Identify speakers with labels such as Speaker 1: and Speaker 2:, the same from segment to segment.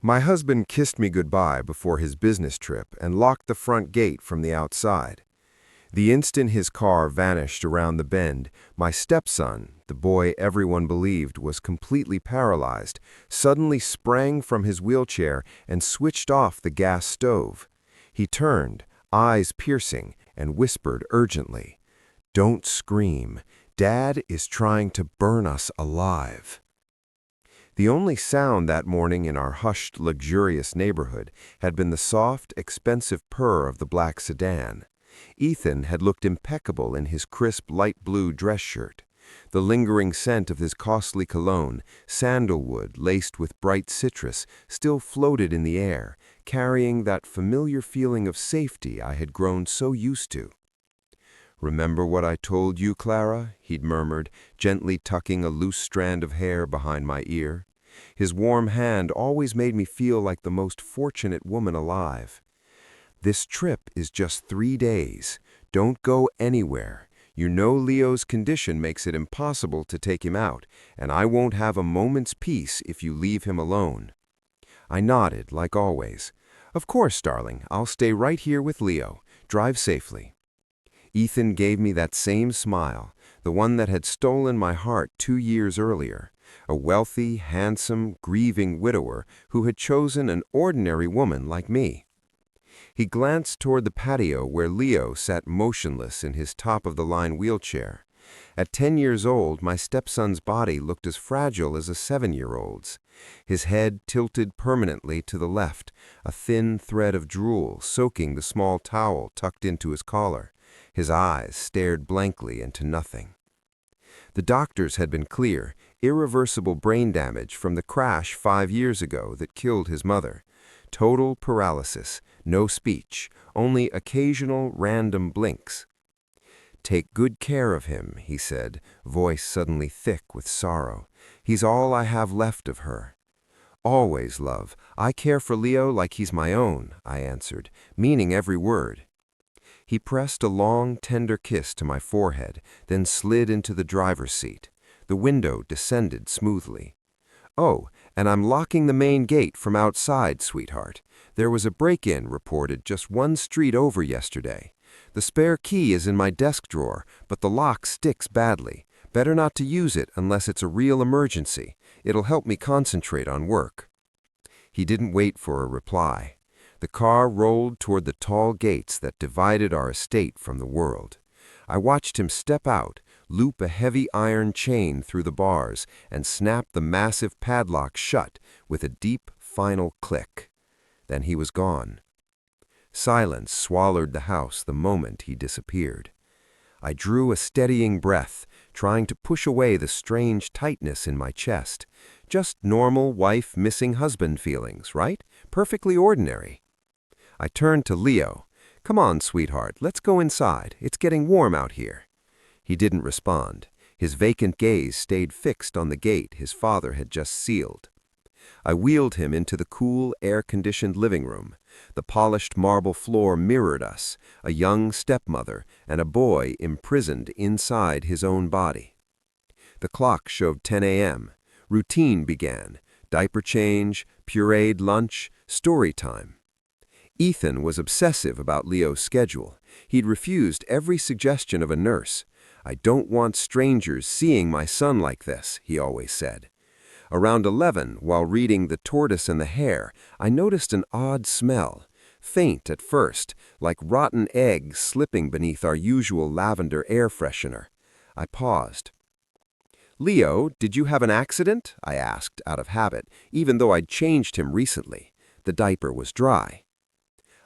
Speaker 1: My husband kissed me goodbye before his business trip and locked the front gate from the outside. The instant his car vanished around the bend, my stepson, the boy everyone believed was completely paralyzed, suddenly sprang from his wheelchair and switched off the gas stove. He turned, eyes piercing, and whispered urgently, "Don't scream. Dad is trying to burn us alive." The only sound that morning in our hushed, luxurious neighborhood had been the soft, expensive purr of the black sedan. Ethan had looked impeccable in his crisp light blue dress shirt. The lingering scent of his costly cologne, sandalwood laced with bright citrus, still floated in the air, carrying that familiar feeling of safety I had grown so used to. "Remember what I told you, Clara?" he'd murmured, gently tucking a loose strand of hair behind my ear. His warm hand always made me feel like the most fortunate woman alive. "This trip is just 3 days. Don't go anywhere. You know Leo's condition makes it impossible to take him out, and I won't have a moment's peace if you leave him alone." I nodded, like always. "Of course, darling, I'll stay right here with Leo. Drive safely." Ethan gave me that same smile, the one that had stolen my heart 2 years earlier. A wealthy, handsome, grieving widower who had chosen an ordinary woman like me. He glanced toward the patio where Leo sat motionless in his top-of-the-line wheelchair. At 10 years old, my stepson's body looked as fragile as a 7-year-old's. His head tilted permanently to the left, a thin thread of drool soaking the small towel tucked into his collar. His eyes stared blankly into nothing. The doctors had been clear: irreversible brain damage from the crash 5 years ago that killed his mother. Total paralysis, no speech, only occasional random blinks. "Take good care of him," he said, voice suddenly thick with sorrow. "He's all I have left of her." "Always, love. I care for Leo like he's my own," I answered, meaning every word. He pressed a long, tender kiss to my forehead, then slid into the driver's seat. The window descended smoothly. "Oh, and I'm locking the main gate from outside, sweetheart. There was a break-in reported just 1 street over yesterday. The spare key is in my desk drawer, but the lock sticks badly. Better not to use it unless it's a real emergency. It'll help me concentrate on work." He didn't wait for a reply. The car rolled toward the tall gates that divided our estate from the world. I watched him step out, loop a heavy iron chain through the bars, and snap the massive padlock shut with a deep, final click. Then he was gone. Silence swallowed the house the moment he disappeared. I drew a steadying breath, trying to push away the strange tightness in my chest. Just normal wife missing husband feelings, right? Perfectly ordinary. I turned to Leo. "Come on, sweetheart, let's go inside. It's getting warm out here." He didn't respond. His vacant gaze stayed fixed on the gate his father had just sealed. I wheeled him into the cool, air-conditioned living room. The polished marble floor mirrored us, a young stepmother and a boy imprisoned inside his own body. The clock showed 10 a.m. Routine began: diaper change, pureed lunch, story time. Ethan was obsessive about Leo's schedule. He'd refused every suggestion of a nurse. "I don't want strangers seeing my son like this," he always said. Around 11, while reading The Tortoise and the Hare, I noticed an odd smell. Faint at first, like rotten eggs slipping beneath our usual lavender air freshener. I paused. "Leo, did you have an accident?" I asked, out of habit, even though I'd changed him recently. The diaper was dry.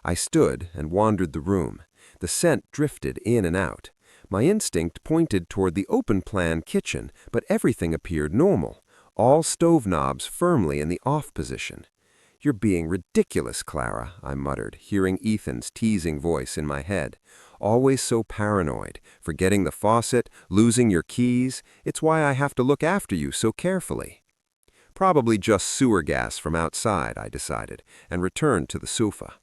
Speaker 1: I stood and wandered the room. The scent drifted in and out. My instinct pointed toward the open-plan kitchen, but everything appeared normal. All stove knobs firmly in the off position. "You're being ridiculous, Clara," I muttered, hearing Ethan's teasing voice in my head. "Always so paranoid, forgetting the faucet, losing your keys. It's why I have to look after you so carefully." Probably just sewer gas from outside, I decided, and returned to the sofa.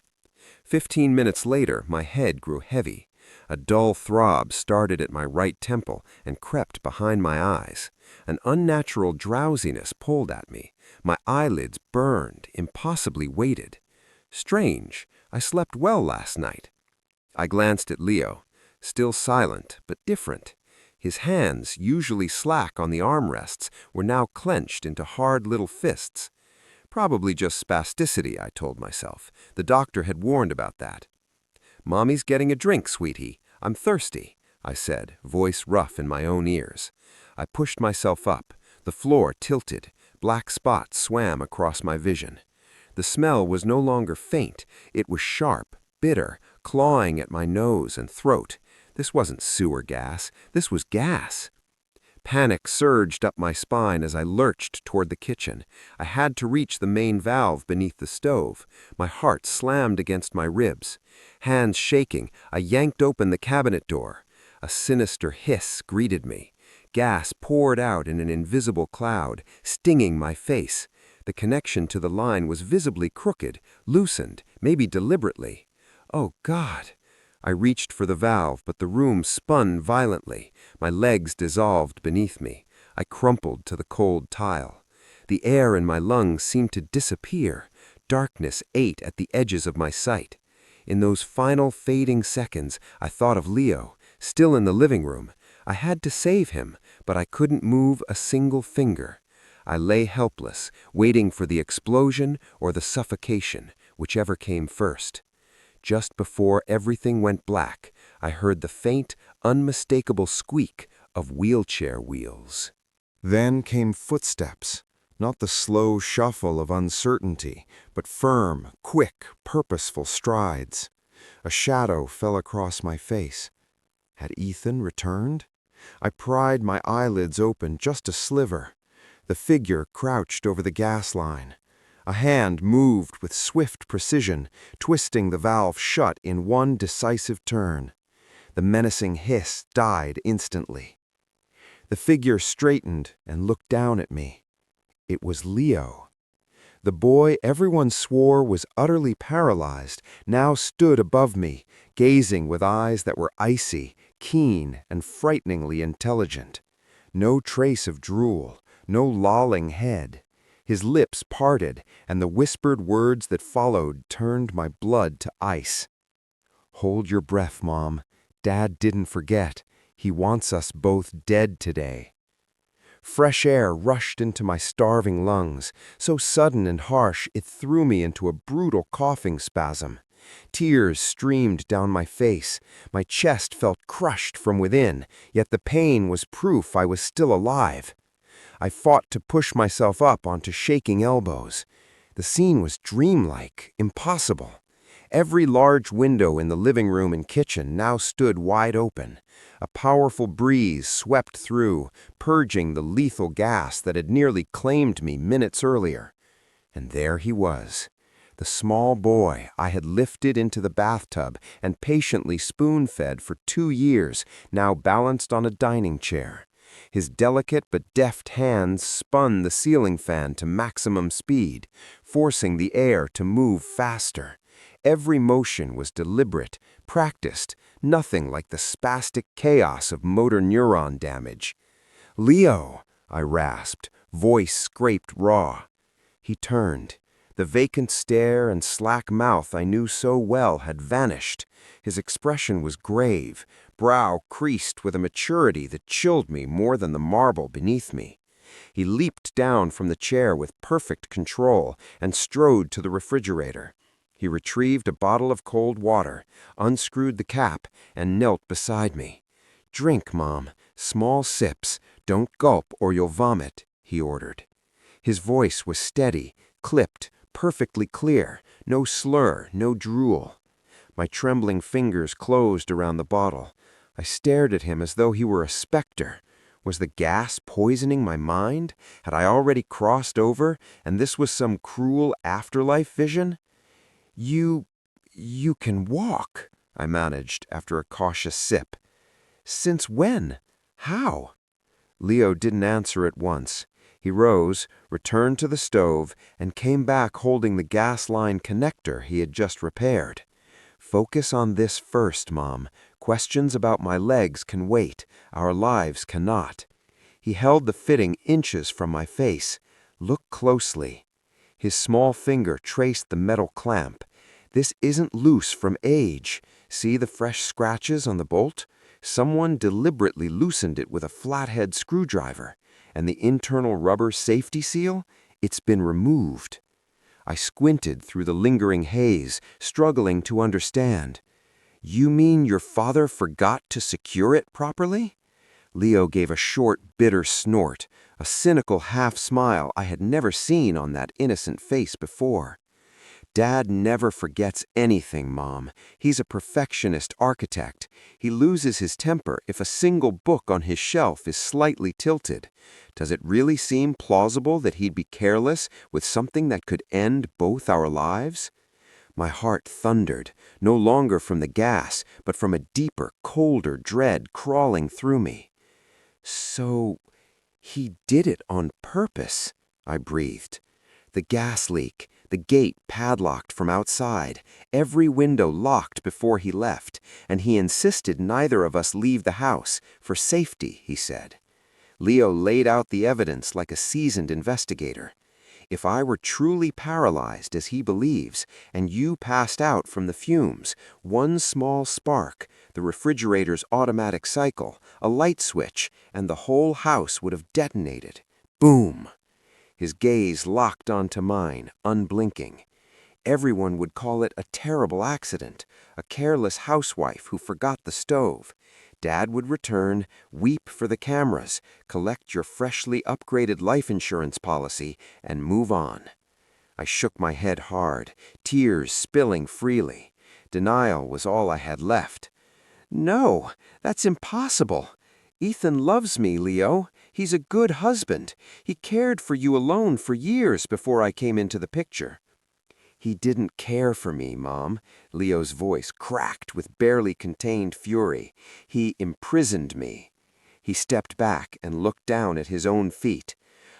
Speaker 1: 15 minutes later, my head grew heavy. A dull throb started at my right temple and crept behind my eyes. An unnatural drowsiness pulled at me. My eyelids burned, impossibly weighted. Strange, I slept well last night. I glanced at Leo, still silent but different. His hands, usually slack on the armrests, were now clenched into hard little fists. Probably just spasticity, I told myself. The doctor had warned about that. "Mommy's getting a drink, sweetie. I'm thirsty," I said, voice rough in my own ears. I pushed myself up. The floor tilted. Black spots swam across my vision. The smell was no longer faint. It was sharp, bitter, clawing at my nose and throat. This wasn't sewer gas. This was gas. Panic surged up my spine as I lurched toward the kitchen. I had to reach the main valve beneath the stove. My heart slammed against my ribs. Hands shaking, I yanked open the cabinet door. A sinister hiss greeted me. Gas poured out in an invisible cloud, stinging my face. The connection to the line was visibly crooked, loosened, maybe deliberately. Oh, God! I reached for the valve, but the room spun violently. My legs dissolved beneath me. I crumpled to the cold tile. The air in my lungs seemed to disappear. Darkness ate at the edges of my sight. In those final fading seconds, I thought of Leo, still in the living room. I had to save him, but I couldn't move a single finger. I lay helpless, waiting for the explosion or the suffocation, whichever came first. Just before everything went black, I heard the faint, unmistakable squeak of wheelchair wheels. Then came footsteps, not the slow shuffle of uncertainty, but firm, quick, purposeful strides. A shadow fell across my face. Had Ethan returned? I pried my eyelids open just a sliver. The figure crouched over the gas line. A hand moved with swift precision, twisting the valve shut in one decisive turn. The menacing hiss died instantly. The figure straightened and looked down at me. It was Leo. The boy everyone swore was utterly paralyzed now stood above me, gazing with eyes that were icy, keen, and frighteningly intelligent. No trace of drool, no lolling head. His lips parted, and the whispered words that followed turned my blood to ice. "Hold your breath, Mom. Dad didn't forget. He wants us both dead today." Fresh air rushed into my starving lungs, so sudden and harsh it threw me into a brutal coughing spasm. Tears streamed down my face. My chest felt crushed from within, yet the pain was proof I was still alive. I fought to push myself up onto shaking elbows. The scene was dreamlike, impossible. Every large window in the living room and kitchen now stood wide open. A powerful breeze swept through, purging the lethal gas that had nearly claimed me minutes earlier. And there he was, the small boy I had lifted into the bathtub and patiently spoon-fed for 2 years, now balanced on a dining chair. His delicate but deft hands spun the ceiling fan to maximum speed, forcing the air to move faster. Every motion was deliberate, practiced, nothing like the spastic chaos of motor neuron damage. "Leo," I rasped, voice scraped raw. He turned. The vacant stare and slack mouth I knew so well had vanished. His expression was grave, brow creased with a maturity that chilled me more than the marble beneath me. He leaped down from the chair with perfect control and strode to the refrigerator. He retrieved a bottle of cold water, unscrewed the cap, and knelt beside me. "Drink, Mom. Small sips. Don't gulp or you'll vomit," he ordered. His voice was steady, clipped, perfectly clear, no slur, no drool. My trembling fingers closed around the bottle. I stared at him as though he were a specter. Was the gas poisoning my mind? Had I already crossed over, and this was some cruel afterlife vision? You can walk," I managed after a cautious sip. "Since when? How?" Leo didn't answer at once. He rose, returned to the stove, and came back holding the gas line connector he had just repaired. "Focus on this first, Mom. Questions about my legs can wait. Our lives cannot." He held the fitting inches from my face. Look closely. His small finger traced the metal clamp. This isn't loose from age. See the fresh scratches on the bolt? Someone deliberately loosened it with a flathead screwdriver. And the internal rubber safety seal? It's been removed. I squinted through the lingering haze, struggling to understand. You mean your father forgot to secure it properly? Leo gave a short, bitter snort, a cynical half-smile I had never seen on that innocent face before. Dad never forgets anything, Mom. He's a perfectionist architect. He loses his temper if a single book on his shelf is slightly tilted. Does it really seem plausible that he'd be careless with something that could end both our lives? My heart thundered, no longer from the gas, but from a deeper, colder dread crawling through me. So, he did it on purpose, I breathed. The gas leak, the gate padlocked from outside, every window locked before he left, and he insisted neither of us leave the house, for safety, he said. Leo laid out the evidence like a seasoned investigator. If I were truly paralyzed, as he believes, and you passed out from the fumes, one small spark, the refrigerator's automatic cycle, a light switch, and the whole house would have detonated. Boom! His gaze locked onto mine, unblinking. Everyone would call it a terrible accident, a careless housewife who forgot the stove. Dad would return, weep for the cameras, collect your freshly upgraded life insurance policy, and move on. I shook my head hard, tears spilling freely. Denial was all I had left. No, that's impossible. Ethan loves me, Leo. He's a good husband. He cared for you alone for years before I came into the picture. He didn't care for me, Mom. Leo's voice cracked with barely contained fury. He imprisoned me. He stepped back and looked down at his own feet.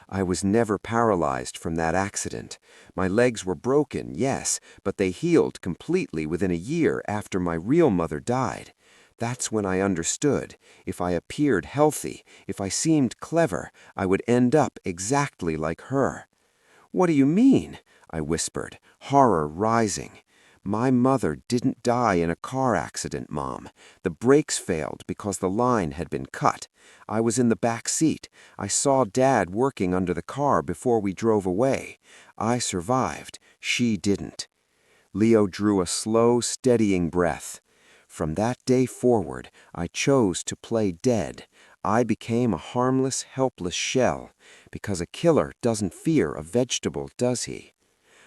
Speaker 1: I was never paralyzed from that accident. My legs were broken, yes, but they healed completely within a year after my real mother died. That's when I understood. If I appeared healthy, if I seemed clever, I would end up exactly like her. What do you mean? I whispered, horror rising. My mother didn't die in a car accident, Mom. The brakes failed because the line had been cut. I was in the back seat. I saw Dad working under the car before we drove away. I survived. She didn't. Leo drew a slow, steadying breath. From that day forward, I chose to play dead. I became a harmless, helpless shell, because a killer doesn't fear a vegetable, does he?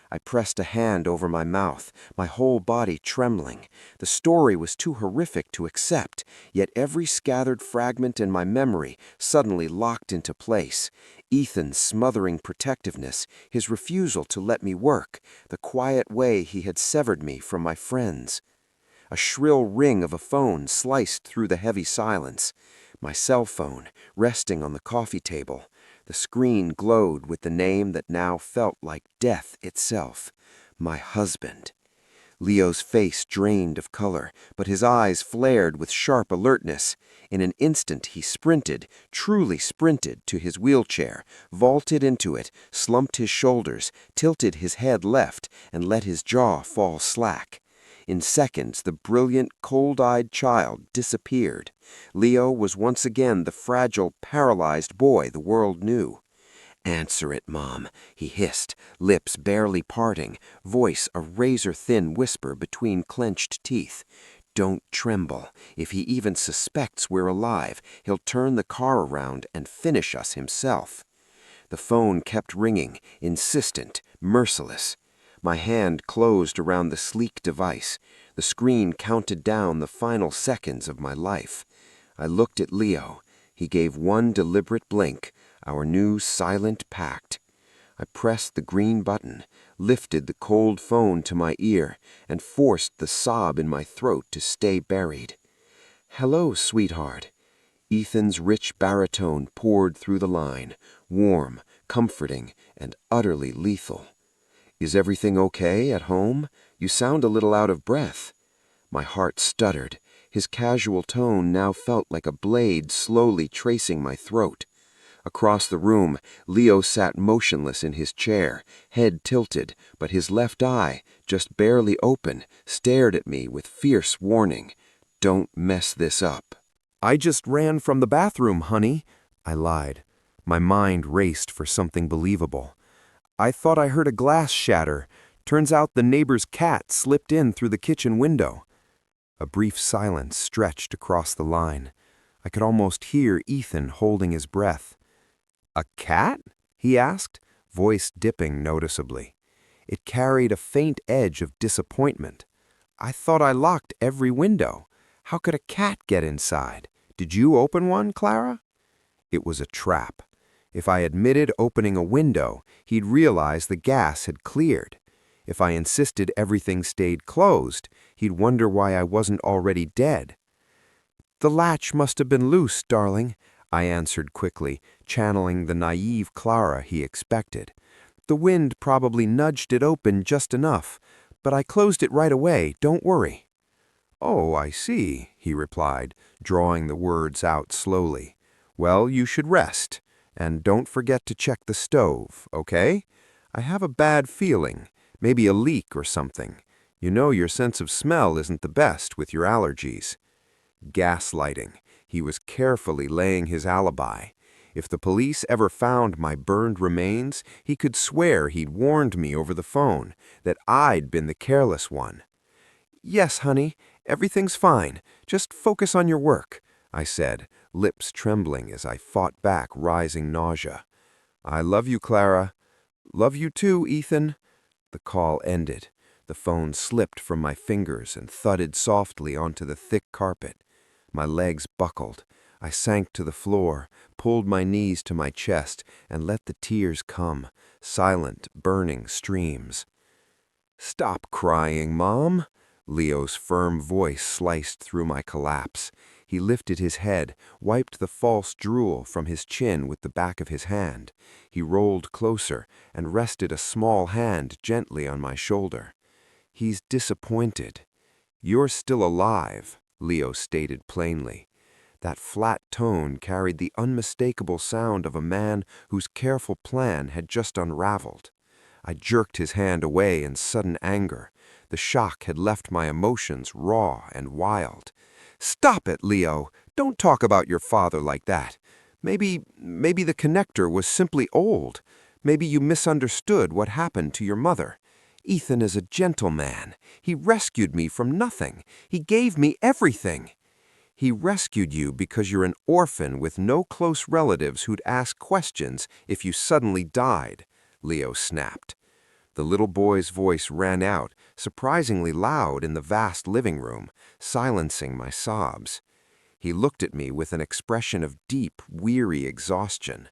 Speaker 1: I pressed a hand over my mouth, my whole body trembling. The story was too horrific to accept, yet every scattered fragment in my memory suddenly locked into place. Ethan's smothering protectiveness, his refusal to let me work, the quiet way he had severed me from my friends. A shrill ring of a phone sliced through the heavy silence. My cell phone, resting on the coffee table. The screen glowed with the name that now felt like death itself. My husband. Leo's face drained of color, but his eyes flared with sharp alertness. In an instant he sprinted, truly sprinted, to his wheelchair, vaulted into it, slumped his shoulders, tilted his head left, and let his jaw fall slack. In seconds, the brilliant, cold-eyed child disappeared. Leo was once again the fragile, paralyzed boy the world knew. "Answer it, Mom," he hissed, lips barely parting, voice a razor-thin whisper between clenched teeth. "Don't tremble. If he even suspects we're alive, he'll turn the car around and finish us himself." The phone kept ringing, insistent, merciless. My hand closed around the sleek device. The screen counted down the final seconds of my life. I looked at Leo. He gave one deliberate blink, our new silent pact. I pressed the green button, lifted the cold phone to my ear, and forced the sob in my throat to stay buried. "Hello, sweetheart." Ethan's rich baritone poured through the line, warm, comforting, and utterly lethal. "Is everything okay at home? You sound a little out of breath." My heart stuttered. His casual tone now felt like a blade slowly tracing my throat. Across the room, Leo sat motionless in his chair, head tilted, but his left eye, just barely open, stared at me with fierce warning. "Don't mess this up." "I just ran from the bathroom, honey," I lied. My mind raced for something believable. "I thought I heard a glass shatter. Turns out the neighbor's cat slipped in through the kitchen window." A brief silence stretched across the line. I could almost hear Ethan holding his breath. "A cat?" he asked, voice dipping noticeably. It carried a faint edge of disappointment. "I thought I locked every window. How could a cat get inside? Did you open one, Clara?" It was a trap. If I admitted opening a window, he'd realize the gas had cleared. If I insisted everything stayed closed, he'd wonder why I wasn't already dead. "The latch must have been loose, darling," I answered quickly, channeling the naive Clara he expected. "The wind probably nudged it open just enough, but I closed it right away, don't worry." "Oh, I see," he replied, drawing the words out slowly. "Well, you should rest, and don't forget to check the stove, okay? I have a bad feeling, maybe a leak or something. You know your sense of smell isn't the best with your allergies." Gaslighting. He was carefully laying his alibi. If the police ever found my burned remains, he could swear he'd warned me over the phone, that I'd been the careless one. "Yes, honey, everything's fine. Just focus on your work," I said, lips trembling as I fought back rising nausea. "I love you, Clara." "Love you too, Ethan." The call ended. The phone slipped from my fingers and thudded softly onto the thick carpet. My legs buckled. I sank to the floor, pulled my knees to my chest, and let the tears come, silent, burning streams. "Stop crying, Mom." Leo's firm voice sliced through my collapse. He lifted his head, wiped the false drool from his chin with the back of his hand. He rolled closer and rested a small hand gently on my shoulder. "He's disappointed." "You're still alive," Leo stated plainly. That flat tone carried the unmistakable sound of a man whose careful plan had just unraveled. I jerked his hand away in sudden anger. The shock had left my emotions raw and wild. "Stop it, Leo! Don't talk about your father like that. Maybe the connector was simply old. Maybe you misunderstood what happened to your mother. Ethan is a gentleman. He rescued me from nothing. He gave me everything." "He rescued you because you're an orphan with no close relatives who'd ask questions if you suddenly died," Leo snapped. The little boy's voice rang out, surprisingly loud in the vast living room, silencing my sobs. He looked at me with an expression of deep, weary exhaustion.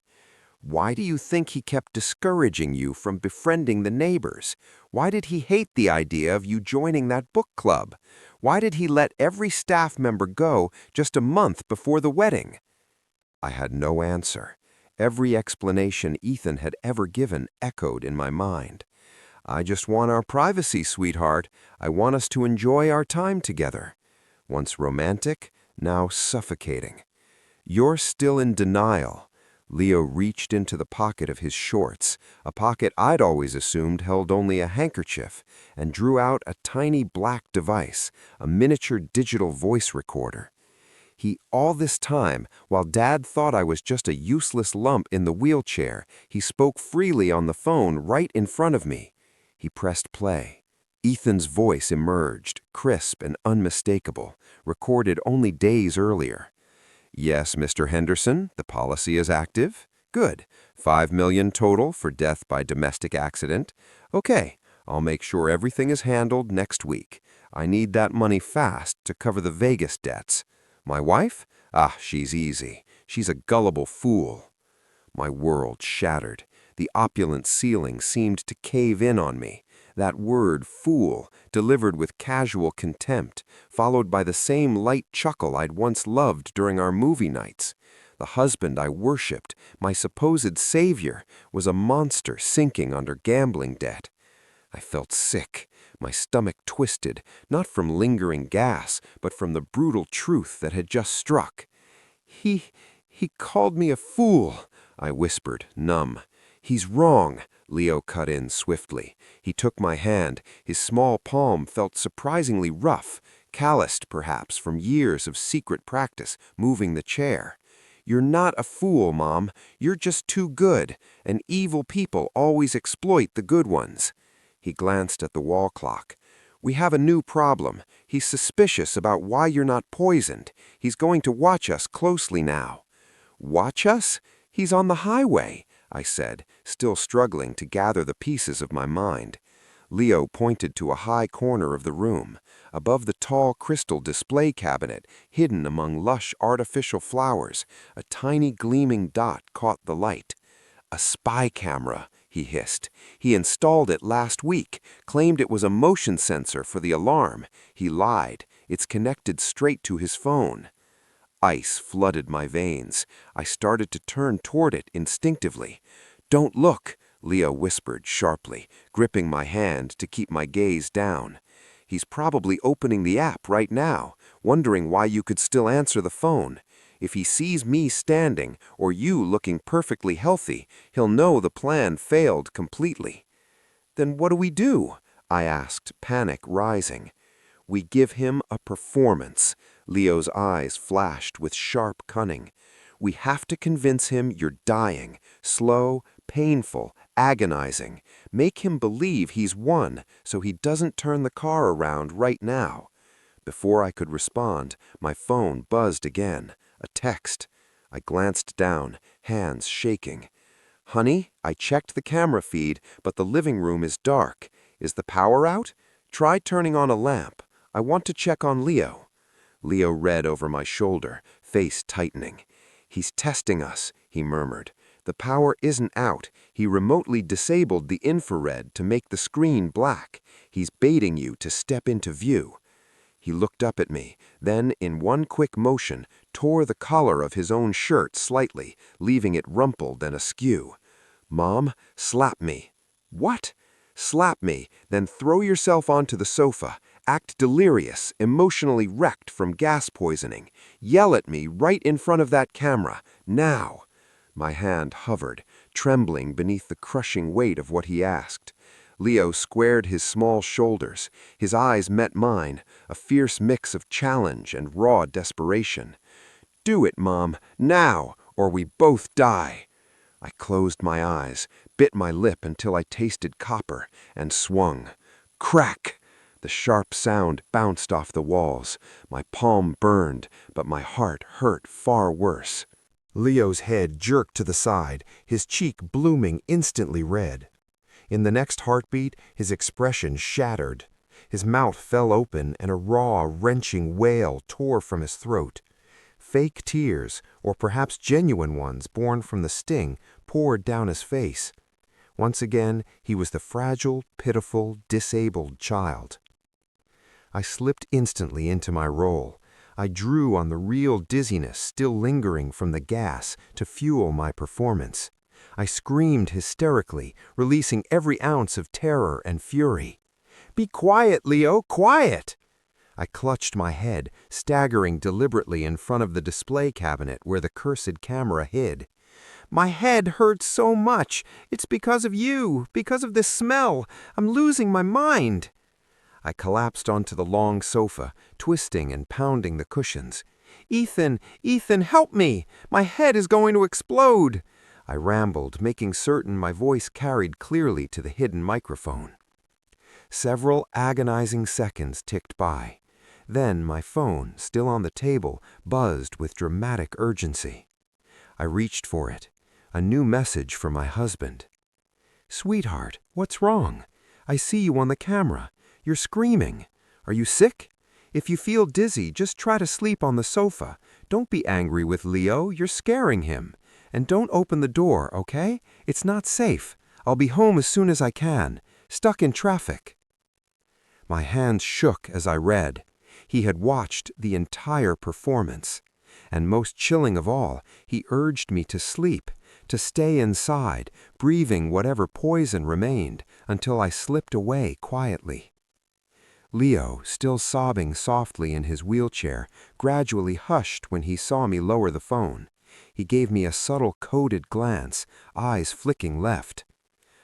Speaker 1: "Why do you think he kept discouraging you from befriending the neighbors? Why did he hate the idea of you joining that book club? Why did he let every staff member go just a month before the wedding?" I had no answer. Every explanation Ethan had ever given echoed in my mind. "I just want our privacy, sweetheart. I want us to enjoy our time together." Once romantic, now suffocating. "You're still in denial." Leo reached into the pocket of his shorts, a pocket I'd always assumed held only a handkerchief, and drew out a tiny black device, a miniature digital voice recorder. All this time, while Dad thought I was just a useless lump in the wheelchair, he spoke freely on the phone right in front of me. He pressed play. Ethan's voice emerged, crisp and unmistakable, recorded only days earlier. "Yes, Mr. Henderson, the policy is active. Good. $5 million total for death by domestic accident. Okay, I'll make sure everything is handled next week. I need that money fast to cover the Vegas debts. My wife? She's easy. She's a gullible fool." My world shattered. The opulent ceiling seemed to cave in on me. That word, fool, delivered with casual contempt, followed by the same light chuckle I'd once loved during our movie nights. The husband I worshipped, my supposed savior, was a monster sinking under gambling debt. I felt sick, my stomach twisted, not from lingering gas, but from the brutal truth that had just struck. He called me a fool," I whispered, numb. "He's wrong," Leo cut in swiftly. He took my hand. His small palm felt surprisingly rough, calloused perhaps from years of secret practice moving the chair. "You're not a fool, Mom. You're just too good, and evil people always exploit the good ones." He glanced at the wall clock. "We have a new problem. He's suspicious about why you're not poisoned. He's going to watch us closely now." "Watch us? He's on the highway," I said, still struggling to gather the pieces of my mind. Leo pointed to a high corner of the room. Above the tall crystal display cabinet, hidden among lush artificial flowers, a tiny gleaming dot caught the light. "A spy camera," he hissed. "He installed it last week, claimed it was a motion sensor for the alarm. He lied. It's connected straight to his phone." Ice flooded my veins. I started to turn toward it instinctively. "Don't look," Leo whispered sharply, gripping my hand to keep my gaze down. "He's probably opening the app right now, wondering why you could still answer the phone. If he sees me standing or you looking perfectly healthy, he'll know the plan failed completely." "Then what do we do?" I asked, panic rising. "We give him a performance." Leo's eyes flashed with sharp cunning. "We have to convince him you're dying, slow, painful, agonizing. Make him believe he's won so he doesn't turn the car around right now." Before I could respond, my phone buzzed again. A text. I glanced down, hands shaking. "Honey, I checked the camera feed, but the living room is dark. Is the power out? Try turning on a lamp. I want to check on Leo." Leo read over my shoulder, face tightening. "He's testing us," he murmured. "The power isn't out. He remotely disabled the infrared to make the screen black. He's baiting you to step into view." He looked up at me, then, in one quick motion, tore the collar of his own shirt slightly, leaving it rumpled and askew. "Mom, slap me." "What?" "Slap me, then throw yourself onto the sofa. Act delirious, emotionally wrecked from gas poisoning. Yell at me right in front of that camera, now." My hand hovered, trembling beneath the crushing weight of what he asked. Leo squared his small shoulders. His eyes met mine, a fierce mix of challenge and raw desperation. "Do it, Mom, now, or we both die." I closed my eyes, bit my lip until I tasted copper, and swung. Crack! The sharp sound bounced off the walls. My palm burned, but my heart hurt far worse. Leo's head jerked to the side, his cheek blooming instantly red. In the next heartbeat, his expression shattered. His mouth fell open and a raw, wrenching wail tore from his throat. Fake tears, or perhaps genuine ones born from the sting, poured down his face. Once again, he was the fragile, pitiful, disabled child. I slipped instantly into my role. I drew on the real dizziness still lingering from the gas to fuel my performance. I screamed hysterically, releasing every ounce of terror and fury. "Be quiet, Leo, quiet!" I clutched my head, staggering deliberately in front of the display cabinet where the cursed camera hid. "My head hurts so much. It's because of you, because of this smell. I'm losing my mind." I collapsed onto the long sofa, twisting and pounding the cushions. Ethan, help me! My head is going to explode!" I rambled, making certain my voice carried clearly to the hidden microphone. Several agonizing seconds ticked by. Then my phone, still on the table, buzzed with dramatic urgency. I reached for it. A new message from my husband. "Sweetheart, what's wrong? I see you on the camera. You're screaming. Are you sick? If you feel dizzy, just try to sleep on the sofa. Don't be angry with Leo. You're scaring him. And don't open the door, okay? It's not safe. I'll be home as soon as I can. Stuck in traffic." My hands shook as I read. He had watched the entire performance. And most chilling of all, he urged me to sleep, to stay inside, breathing whatever poison remained, until I slipped away quietly. Leo, still sobbing softly in his wheelchair, gradually hushed when he saw me lower the phone. He gave me a subtle coded glance, eyes flicking left.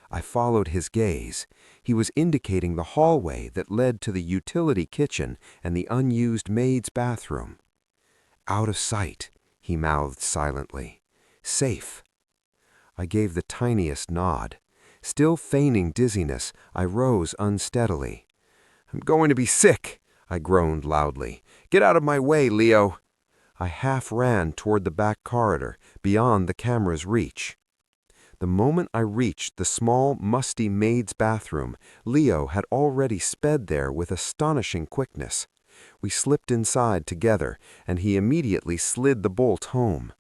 Speaker 1: I followed his gaze. He was indicating the hallway that led to the utility kitchen and the unused maid's bathroom. Out of sight, he mouthed silently. Safe. I gave the tiniest nod. Still feigning dizziness, I rose unsteadily. "I'm going to be sick," I groaned loudly. "Get out of my way, Leo." I half ran toward the back corridor, beyond the camera's reach. The moment I reached the small, musty maid's bathroom, Leo had already sped there with astonishing quickness. We slipped inside together, and he immediately slid the bolt home.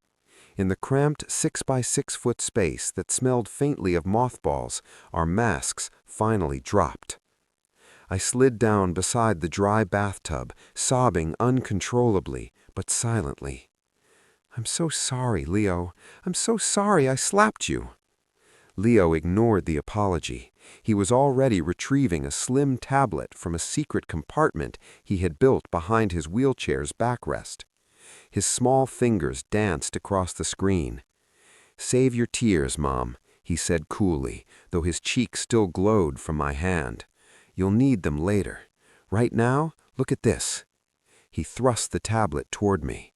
Speaker 1: In the cramped 6-by-6-foot space that smelled faintly of mothballs, our masks finally dropped. I slid down beside the dry bathtub, sobbing uncontrollably, but silently. "I'm so sorry, Leo. I'm so sorry I slapped you." Leo ignored the apology. He was already retrieving a slim tablet from a secret compartment he had built behind his wheelchair's backrest. His small fingers danced across the screen. "Save your tears, Mom," he said coolly, though his cheek still glowed from my hand. "You'll need them later. Right now, look at this." He thrust the tablet toward me.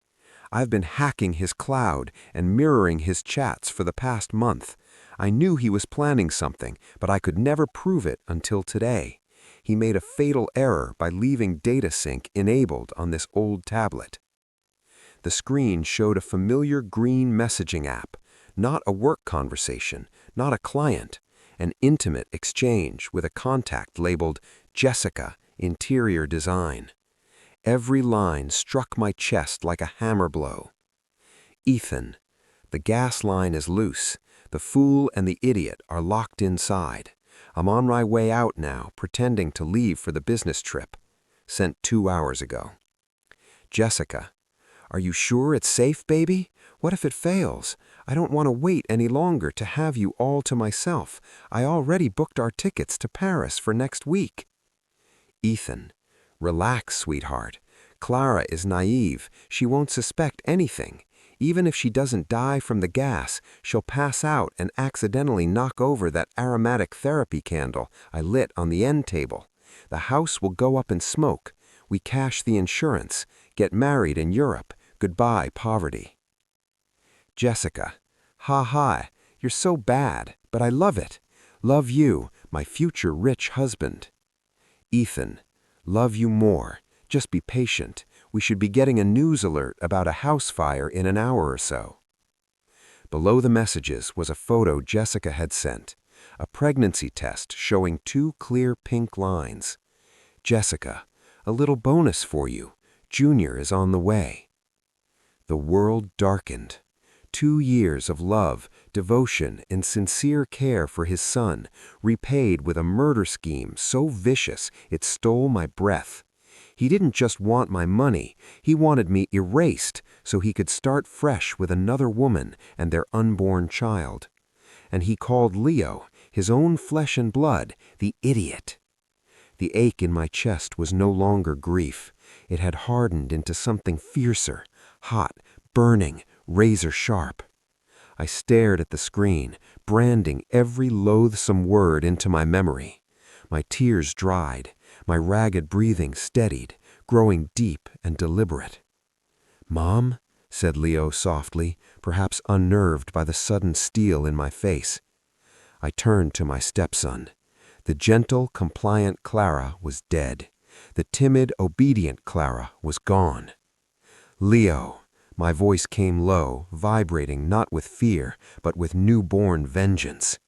Speaker 1: "I've been hacking his cloud and mirroring his chats for the past month. I knew he was planning something, but I could never prove it until today. He made a fatal error by leaving data sync enabled on this old tablet." The screen showed a familiar green messaging app, not a work conversation, not a client, an intimate exchange with a contact labeled Jessica, Interior Design. Every line struck my chest like a hammer blow. "Ethan, the gas line is loose. The fool and the idiot are locked inside. I'm on my way out now, pretending to leave for the business trip. Sent 2 hours ago. Jessica, are you sure it's safe, baby? What if it fails? I don't want to wait any longer to have you all to myself. I already booked our tickets to Paris for next week." Ethan, relax, sweetheart. Clara is naive. She won't suspect anything. Even if she doesn't die from the gas, she'll pass out and accidentally knock over that aromatic therapy candle I lit on the end table. The house will go up in smoke. We cash the insurance, get married in Europe. Goodbye, poverty. Jessica, ha, you're so bad, but I love it. Love you, my future rich husband. Ethan, love you more. Just be patient. We should be getting a news alert about a house fire in an hour or so. Below the messages was a photo Jessica had sent, a pregnancy test showing 2 clear pink lines. "Jessica, a little bonus for you. Junior is on the way." The world darkened. 2 years of love, devotion, and sincere care for his son, repaid with a murder scheme so vicious it stole my breath. He didn't just want my money, he wanted me erased so he could start fresh with another woman and their unborn child. And he called Leo, his own flesh and blood, the idiot. The ache in my chest was no longer grief. It had hardened into something fiercer, hot, burning, razor-sharp. I stared at the screen, branding every loathsome word into my memory. My tears dried, my ragged breathing steadied, growing deep and deliberate. "Mom," said Leo softly, perhaps unnerved by the sudden steel in my face. I turned to my stepson. The gentle, compliant Clara was dead. The timid, obedient Clara was gone. "Leo," my voice came low, vibrating not with fear, but with newborn vengeance.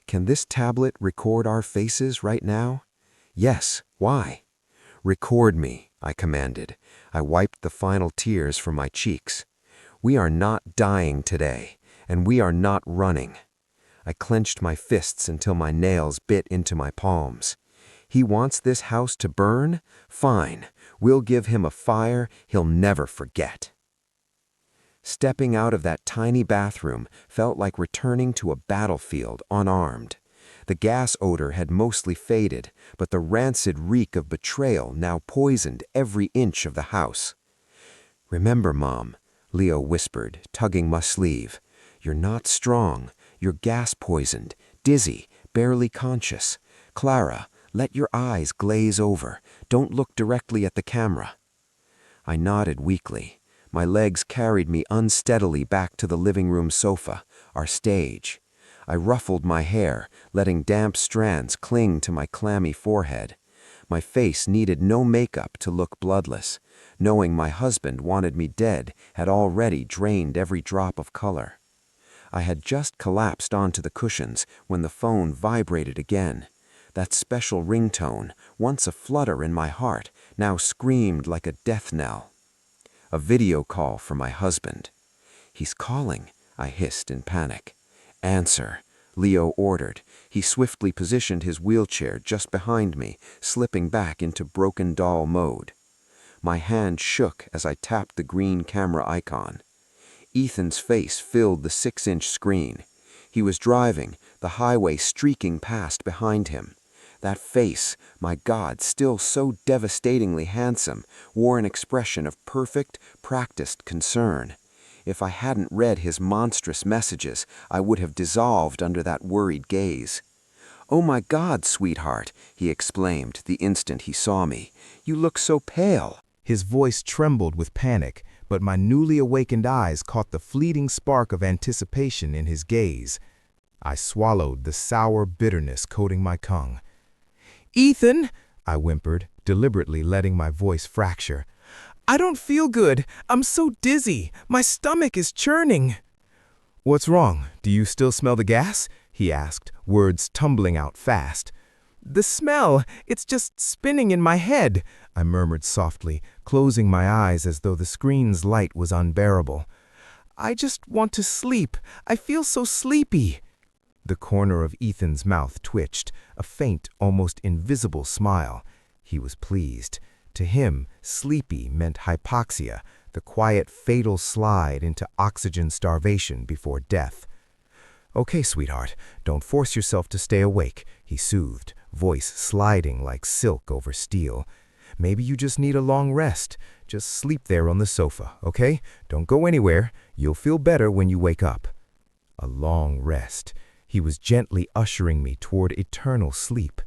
Speaker 1: "Can this tablet record our faces right now?" "Yes. Why?" "Record me," I commanded. I wiped the final tears from my cheeks. "We are not dying today, and we are not running." I clenched my fists until my nails bit into my palms. "He wants this house to burn? Fine. We'll give him a fire he'll never forget." Stepping out of that tiny bathroom felt like returning to a battlefield unarmed. The gas odor had mostly faded, but the rancid reek of betrayal now poisoned every inch of the house. "Remember, Mom,
Speaker 2: Leo whispered, tugging my sleeve. "You're not strong. You're gas-poisoned, dizzy, barely conscious. Clara, let your eyes glaze over. Don't look directly at the camera." I nodded weakly. My legs carried me unsteadily back to the living room sofa, our stage. I ruffled my hair, letting damp strands cling to my clammy forehead. My face needed no makeup to look bloodless. Knowing my husband wanted me dead had already drained every drop of color. I had just collapsed onto the cushions when the phone vibrated again. That special ringtone, once a flutter in my heart, now screamed like a death knell. A video call from my husband. "He's calling," I hissed in panic. "Answer," Leo ordered. He swiftly positioned his wheelchair just behind me, slipping back into broken doll mode. My hand shook as I tapped the green camera icon. Ethan's face filled the 6-inch screen. He was driving, the highway streaking past behind him. That face, my God, still so devastatingly handsome, wore an expression of perfect, practiced concern. If I hadn't read his monstrous messages, I would have dissolved under that worried gaze. "Oh my God, sweetheart," he exclaimed the instant he saw me. "You look so pale."
Speaker 3: His voice trembled with panic, but my newly awakened eyes caught the fleeting spark of anticipation in his gaze. I swallowed the sour bitterness coating my tongue. "Ethan," I whimpered, deliberately letting my voice fracture. "I don't feel good. I'm so dizzy. My stomach is churning." "What's wrong? Do you still smell the gas?" he asked, words tumbling out fast. "The smell, it's just spinning in my head," I murmured softly, closing my eyes as though the screen's light was unbearable. "I just want to sleep. I feel so sleepy." The corner of Ethan's mouth twitched, a faint, almost invisible smile. He was pleased. To him, sleepy meant hypoxia, the quiet, fatal slide into oxygen starvation before death. "Okay, sweetheart, don't force yourself to stay awake," he soothed, voice sliding like silk over steel. "Maybe you just need a long rest. Just sleep there on the sofa, okay? Don't go anywhere. You'll feel better when you wake up." A long rest. He was gently ushering me toward eternal sleep.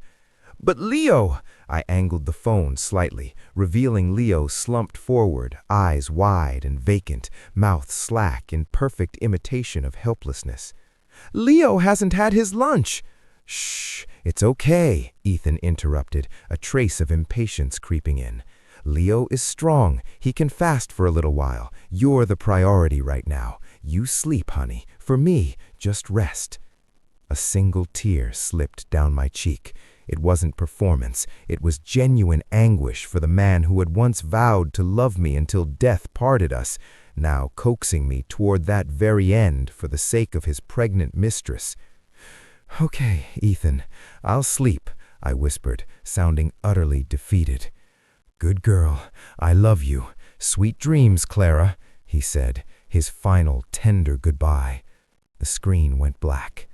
Speaker 3: "But Leo!" I angled the phone slightly, revealing Leo slumped forward, eyes wide and vacant, mouth slack in perfect imitation of helplessness. "Leo hasn't had his lunch." "Shh, it's okay," Ethan interrupted, a trace of impatience creeping in. "Leo is strong. He can fast for a little while. You're the priority right now. You sleep, honey. For me, just rest." A single tear slipped down my cheek. It wasn't performance. It was genuine anguish for the man who had once vowed to love me until death parted us, now coaxing me toward that very end for the sake of his pregnant mistress. "Okay, Ethan, I'll sleep," I whispered, sounding utterly defeated. "Good girl. I love you. Sweet dreams, Clara," he said, his final tender goodbye. The screen went black.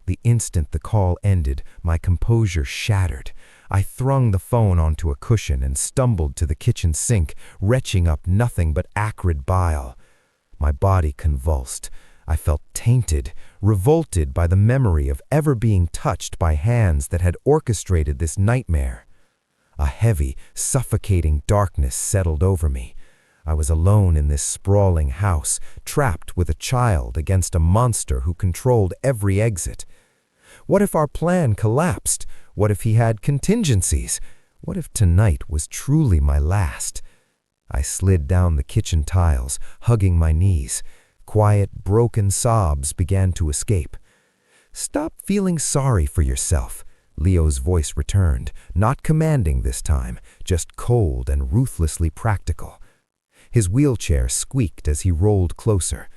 Speaker 3: The instant the call ended, my composure shattered. I thrust the phone onto a cushion and stumbled to the kitchen sink, retching up nothing but acrid bile. My body convulsed. I felt tainted, revolted by the memory of ever being touched by hands that had orchestrated this nightmare. A heavy, suffocating darkness settled over me. I was alone in this sprawling house, trapped with a child against a monster who controlled every exit. What if our plan collapsed? What if he had contingencies? What if tonight was truly my last? I slid down the kitchen tiles, hugging my knees. Quiet, broken sobs began to escape. "Stop feeling sorry for yourself," Leo's voice returned, not commanding this time, just cold and ruthlessly practical. His wheelchair squeaked as he rolled closer.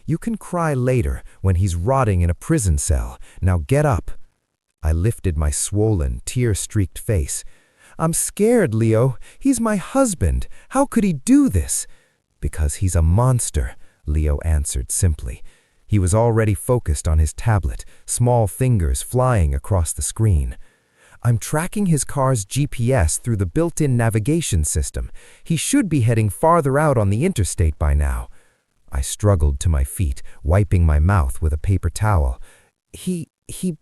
Speaker 3: "You can cry later, when he's rotting in a prison cell. Now get up." I lifted my swollen, tear-streaked face. "I'm scared, Leo. He's my husband. How could he do this?" "Because he's a monster," Leo answered simply. He was already focused on his tablet, small fingers flying across the screen. "I'm tracking his car's GPS through the built-in navigation system. He should be heading farther out on the interstate by now. I struggled to my feet, wiping my mouth with a paper towel. He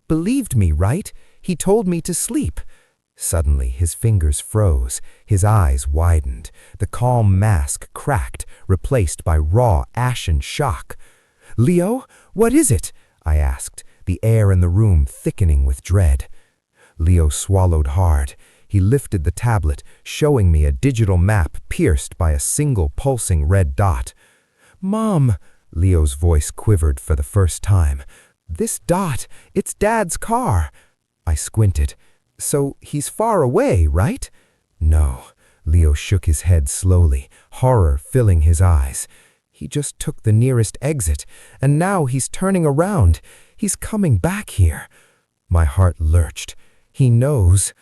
Speaker 3: believed me, right? He told me to sleep. Suddenly, his fingers froze, his eyes widened, the calm mask cracked, replaced by raw, ashen shock. "Leo, what is it?" I asked, the air in the room thickening with dread. Leo swallowed hard. He lifted the tablet, showing me a digital map pierced by a single pulsing red dot. "Mom," Leo's voice quivered for the first time. "This dot, it's Dad's car." I squinted. "So he's far away, right?" "No." Leo shook his head slowly, horror filling his eyes. "He just took the nearest exit, and now he's turning around. He's coming back here." My heart lurched. "He knows,"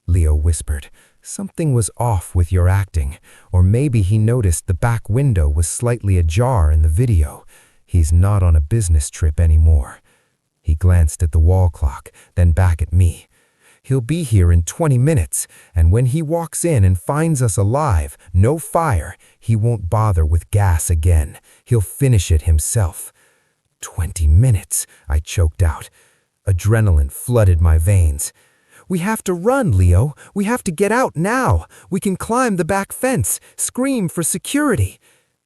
Speaker 3: Leo whispered. "Something was off with your acting, or maybe he noticed the back window was slightly ajar in the video. He's not on a business trip anymore." He glanced at the wall clock, then back at me. "He'll be here in 20 minutes, and when he walks in and finds us alive, no fire, he won't bother with gas again. He'll finish it himself." 20 minutes, I choked out. Adrenaline flooded my veins. "We have to run, Leo. We have to get out now. We can climb the back fence, scream for security."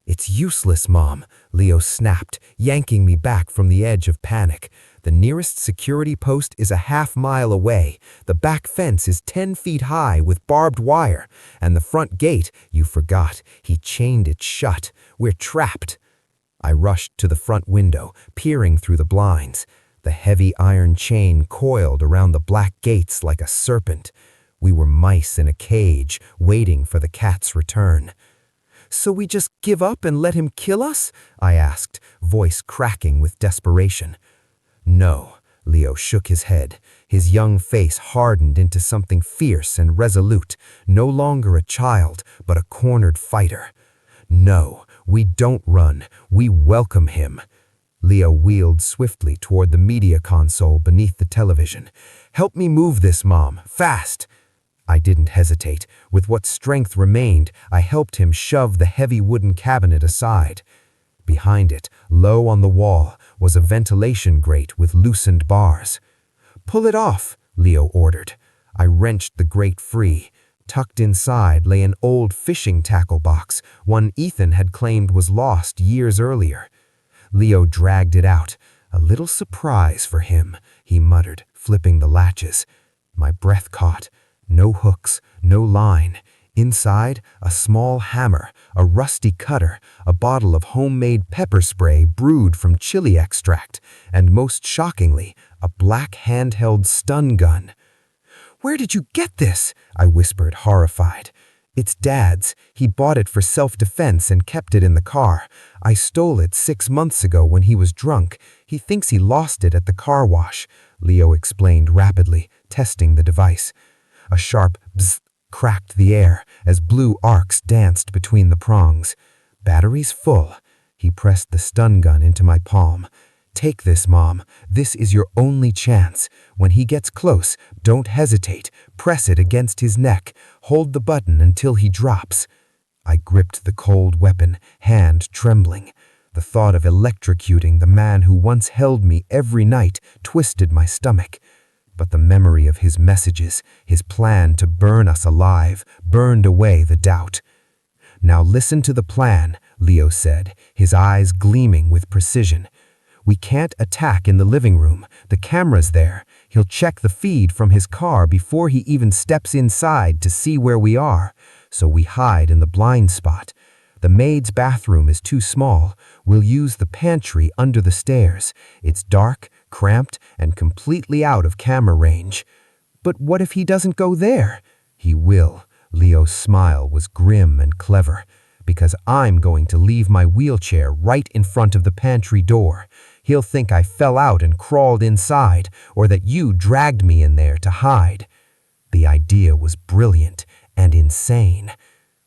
Speaker 3: "It's useless, Mom," Leo snapped, yanking me back from the edge of panic. "The nearest security post is a half-mile away. The back fence is 10 feet high with barbed wire. And the front gate, you forgot, he chained it shut. We're trapped." I rushed to the front window, peering through the blinds. The heavy iron chain coiled around the black gates like a serpent. We were mice in a cage, waiting for the cat's return. "So we just give up and let him kill us?" I asked, voice cracking with desperation. "No," Leo shook his head. His young face hardened into something fierce and resolute, no longer a child, but a cornered fighter. "No, we don't run. We welcome him." Leo wheeled swiftly toward the media console beneath the television. "Help me move this, Mom. Fast!" I didn't hesitate. With what strength remained, I helped him shove the heavy wooden cabinet aside. Behind it, low on the wall, was a ventilation grate with loosened bars. "Pull it off," Leo ordered. I wrenched the grate free. Tucked inside lay an old fishing tackle box, one Ethan had claimed was lost years earlier. Leo dragged it out. "A little surprise for him," he muttered, flipping the latches. My breath caught. No hooks, no line. Inside, a small hammer, a rusty cutter, a bottle of homemade pepper spray brewed from chili extract, and most shockingly, a black handheld stun gun. "Where did you get this?" I whispered, horrified. "It's Dad's. He bought it for self-defense and kept it in the car. I stole it 6 months ago when he was drunk. He thinks he lost it at the car wash," Leo explained rapidly, testing the device. A sharp bzzz cracked the air as blue arcs danced between the prongs. "Battery's full." He pressed the stun gun into my palm. "Take this, Mom. This is your only chance. When he gets close, don't hesitate. Press it against his neck. Hold the button until he drops." I gripped the cold weapon, hand trembling. The thought of electrocuting the man who once held me every night twisted my stomach. But the memory of his messages, his plan to burn us alive, burned away the doubt. "Now listen to the plan," Leo said, his eyes gleaming with precision. "We can't attack in the living room. The camera's there. He'll check the feed from his car before he even steps inside to see where we are. So we hide in the blind spot. The maid's bathroom is too small. We'll use the pantry under the stairs. It's dark, cramped, and completely out of camera range." "But what if he doesn't go there?" "He will." Leo's smile was grim and clever. "Because I'm going to leave my wheelchair right in front of the pantry door. He'll think I fell out and crawled inside, or that you dragged me in there to hide." The idea was brilliant and insane.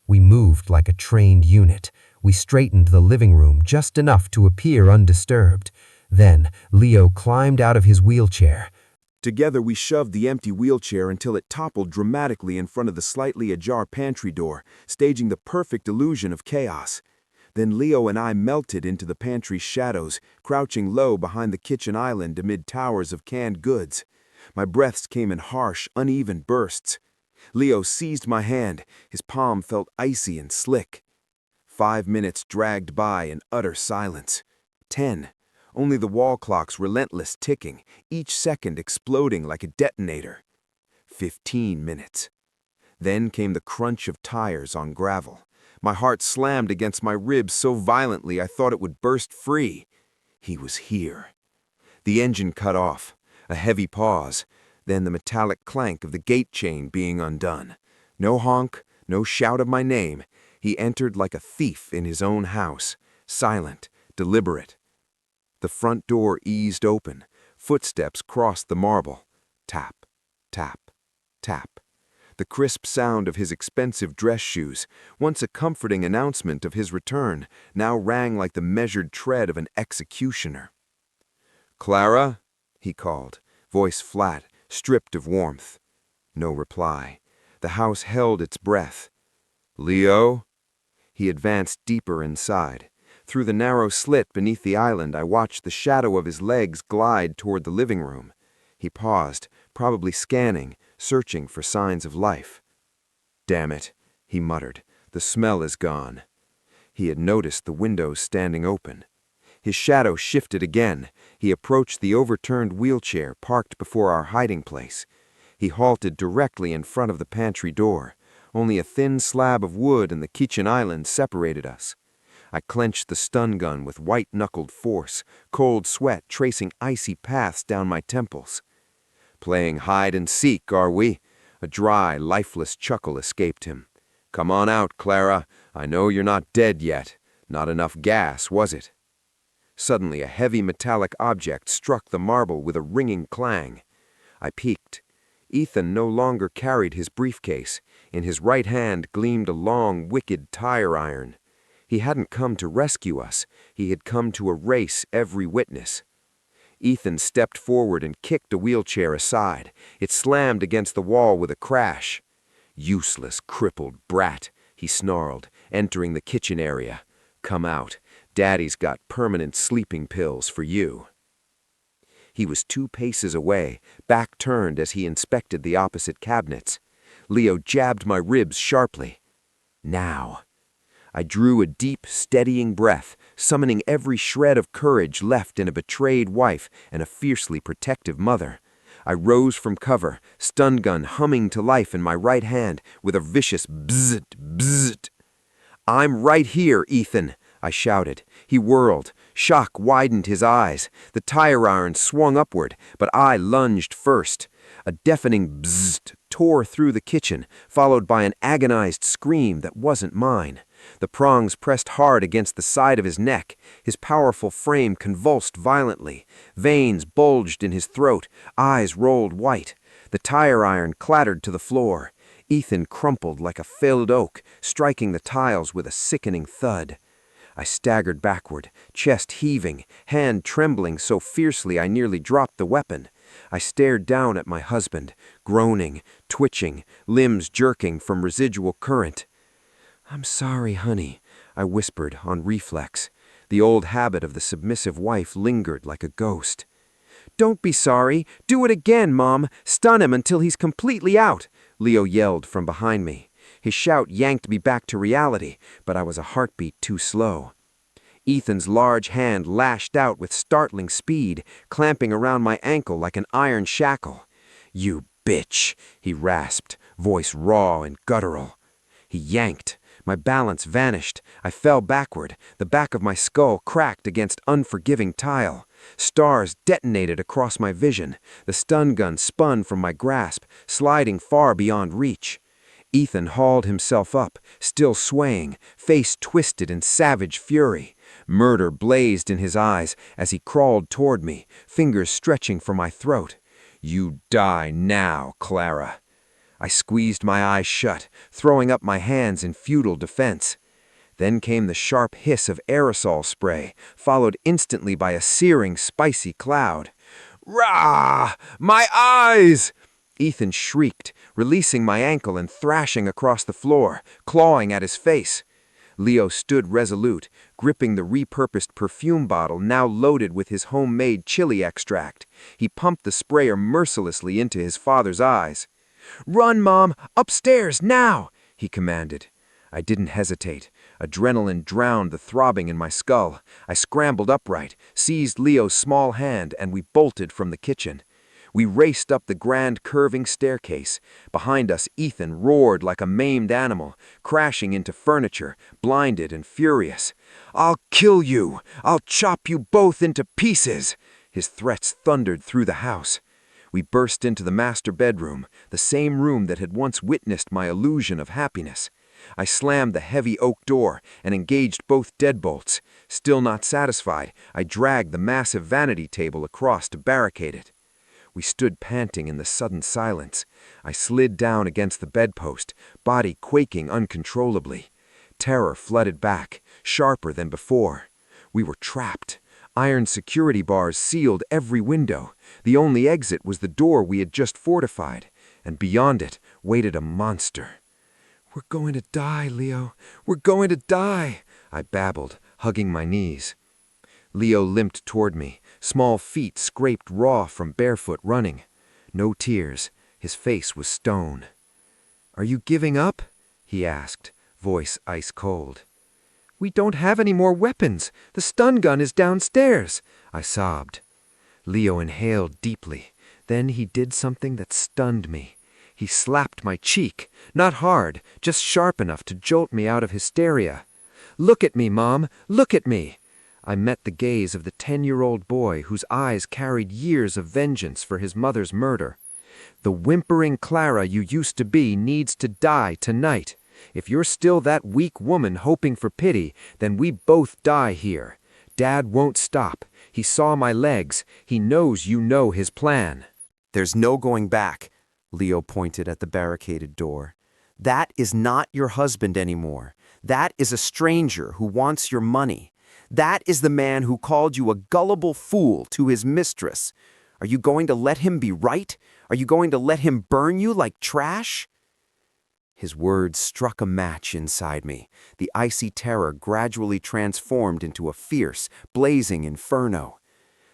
Speaker 3: We moved like a trained unit. We straightened the living room just enough to appear undisturbed. Then, Leo climbed out of his wheelchair.
Speaker 1: Together we shoved the empty wheelchair until it toppled dramatically in front of the slightly ajar pantry door, staging the perfect illusion of chaos.
Speaker 4: Then Leo and I melted into the pantry's shadows, crouching low behind the kitchen island amid towers of canned goods. My breaths came in harsh, uneven bursts. Leo seized my hand. His palm felt icy and slick. 5 minutes dragged by in utter silence. 10. Only the wall clock's relentless ticking, each second exploding like a detonator. 15 minutes. Then came the crunch of tires on gravel. My heart slammed against my ribs so violently I thought it would burst free. He was here. The engine cut off. A heavy pause. Then the metallic clank of the gate chain being undone. No honk, no shout of my name. He entered like a thief in his own house, silent, deliberate. The front door eased open. Footsteps crossed the marble. Tap, tap, tap. The crisp sound of his expensive dress shoes, once a comforting announcement of his return, now rang like the measured tread of an executioner. "Clara?" he called, voice flat, stripped of warmth. No reply. The house held its breath. "Leo?" He advanced deeper inside. Through the narrow slit beneath the island, I watched the shadow of his legs glide toward the living room. He paused, probably scanning, searching for signs of life. "Damn it," he muttered. "The smell is gone." He had noticed the windows standing open. His shadow shifted again. He approached the overturned wheelchair parked before our hiding place. He halted directly in front of the pantry door. Only a thin slab of wood and the kitchen island separated us. I clenched the stun gun with white-knuckled force, cold sweat tracing icy paths down my temples. "Playing hide-and-seek, are we?" A dry, lifeless chuckle escaped him. "Come on out, Clara. I know you're not dead yet. Not enough gas, was it?" Suddenly, a heavy metallic object struck the marble with a ringing clang. I peeked. Ethan no longer carried his briefcase. In his right hand gleamed a long, wicked tire iron. He hadn't come to rescue us. He had come to erase every witness. Ethan stepped forward and kicked a wheelchair aside. It slammed against the wall with a crash. "Useless, crippled brat," he snarled, entering the kitchen area. "Come out. Daddy's got permanent sleeping pills for you." He was 2 paces away, back turned as he inspected the opposite cabinets. Leo jabbed my ribs sharply. Now. I drew a deep, steadying breath, summoning every shred of courage left in a betrayed wife and a fiercely protective mother. I rose from cover, stun gun humming to life in my right hand with a vicious bzzzt, bzzzt. "I'm right here, Ethan," I shouted. He whirled. Shock widened his eyes. The tire iron swung upward, but I lunged first. A deafening bzzzt tore through the kitchen, followed by an agonized scream that wasn't mine. The prongs pressed hard against the side of his neck. His powerful frame convulsed violently. Veins bulged in his throat. Eyes rolled white. The tire iron clattered to the floor. Ethan crumpled like a felled oak, striking the tiles with a sickening thud. I staggered backward, chest heaving, hand trembling so fiercely I nearly dropped the weapon. I stared down at my husband, groaning, twitching, limbs jerking from residual current. "I'm sorry, honey," I whispered on reflex. The old habit of the submissive wife lingered like a ghost. "Don't be sorry. Do it again, Mom. Stun him until he's completely out," Leo yelled from behind me. His shout yanked me back to reality, but I was a heartbeat too slow. Ethan's large hand lashed out with startling speed, clamping around my ankle like an iron shackle. "You bitch," he rasped, voice raw and guttural. He yanked. My balance vanished. I fell backward. The back of my skull cracked against unforgiving tile. Stars detonated across my vision. The stun gun spun from my grasp, sliding far beyond reach. Ethan hauled himself up, still swaying, face twisted in savage fury. Murder blazed in his eyes as he crawled toward me, fingers stretching for my throat. "You die now, Clara." I squeezed my eyes shut, throwing up my hands in futile defense. Then came the sharp hiss of aerosol spray, followed instantly by a searing, spicy cloud. "Rah! My eyes!" Ethan shrieked, releasing my ankle and thrashing across the floor, clawing at his face.
Speaker 2: Leo stood resolute, gripping the repurposed perfume bottle now loaded with his homemade chili extract. He pumped the sprayer mercilessly into his father's eyes. "Run, Mom! Upstairs, now!" he commanded. I didn't hesitate. Adrenaline drowned the throbbing in my skull. I scrambled upright, seized Leo's small hand, and we bolted from the kitchen. We raced up the grand curving staircase. Behind us, Ethan roared like a maimed animal, crashing into furniture, blinded and furious. "I'll kill you! I'll chop you both into pieces!" His threats thundered through the house. We burst into the master bedroom, the same room that had once witnessed my illusion of happiness. I slammed the heavy oak door and engaged both deadbolts. Still not satisfied, I dragged the massive vanity table across to barricade it. We stood panting in the sudden silence. I slid down against the bedpost, body quaking uncontrollably. Terror flooded back, sharper than before. We were trapped. Iron security bars sealed every window. The only exit was the door we had just fortified, and beyond it waited a monster. "We're going to die, Leo. We're going to die," I babbled, hugging my knees. Leo limped toward me, small feet scraped raw from barefoot running. No tears. His face was stone. "Are you giving up?" he asked, voice ice cold. "We don't have any more weapons. The stun gun is downstairs," I sobbed. Leo inhaled deeply. Then he did something that stunned me. He slapped my cheek, not hard, just sharp enough to jolt me out of hysteria. "Look at me, Mom! Look at me!" I met the gaze of the 10-year-old boy whose eyes carried years of vengeance for his mother's murder. "The whimpering Clara you used to be needs to die tonight. If you're still that weak woman hoping for pity, then we both die here. Dad won't stop. He saw my legs. He knows you know his plan."
Speaker 5: "There's no going back," Leo pointed at the barricaded door. "That is not your husband anymore. That is a stranger who wants your money. That is the man who called you a gullible fool to his mistress. Are you going to let him be right? Are you going to let him burn you like trash?" His words struck a match inside me. The icy terror gradually transformed into a fierce, blazing inferno.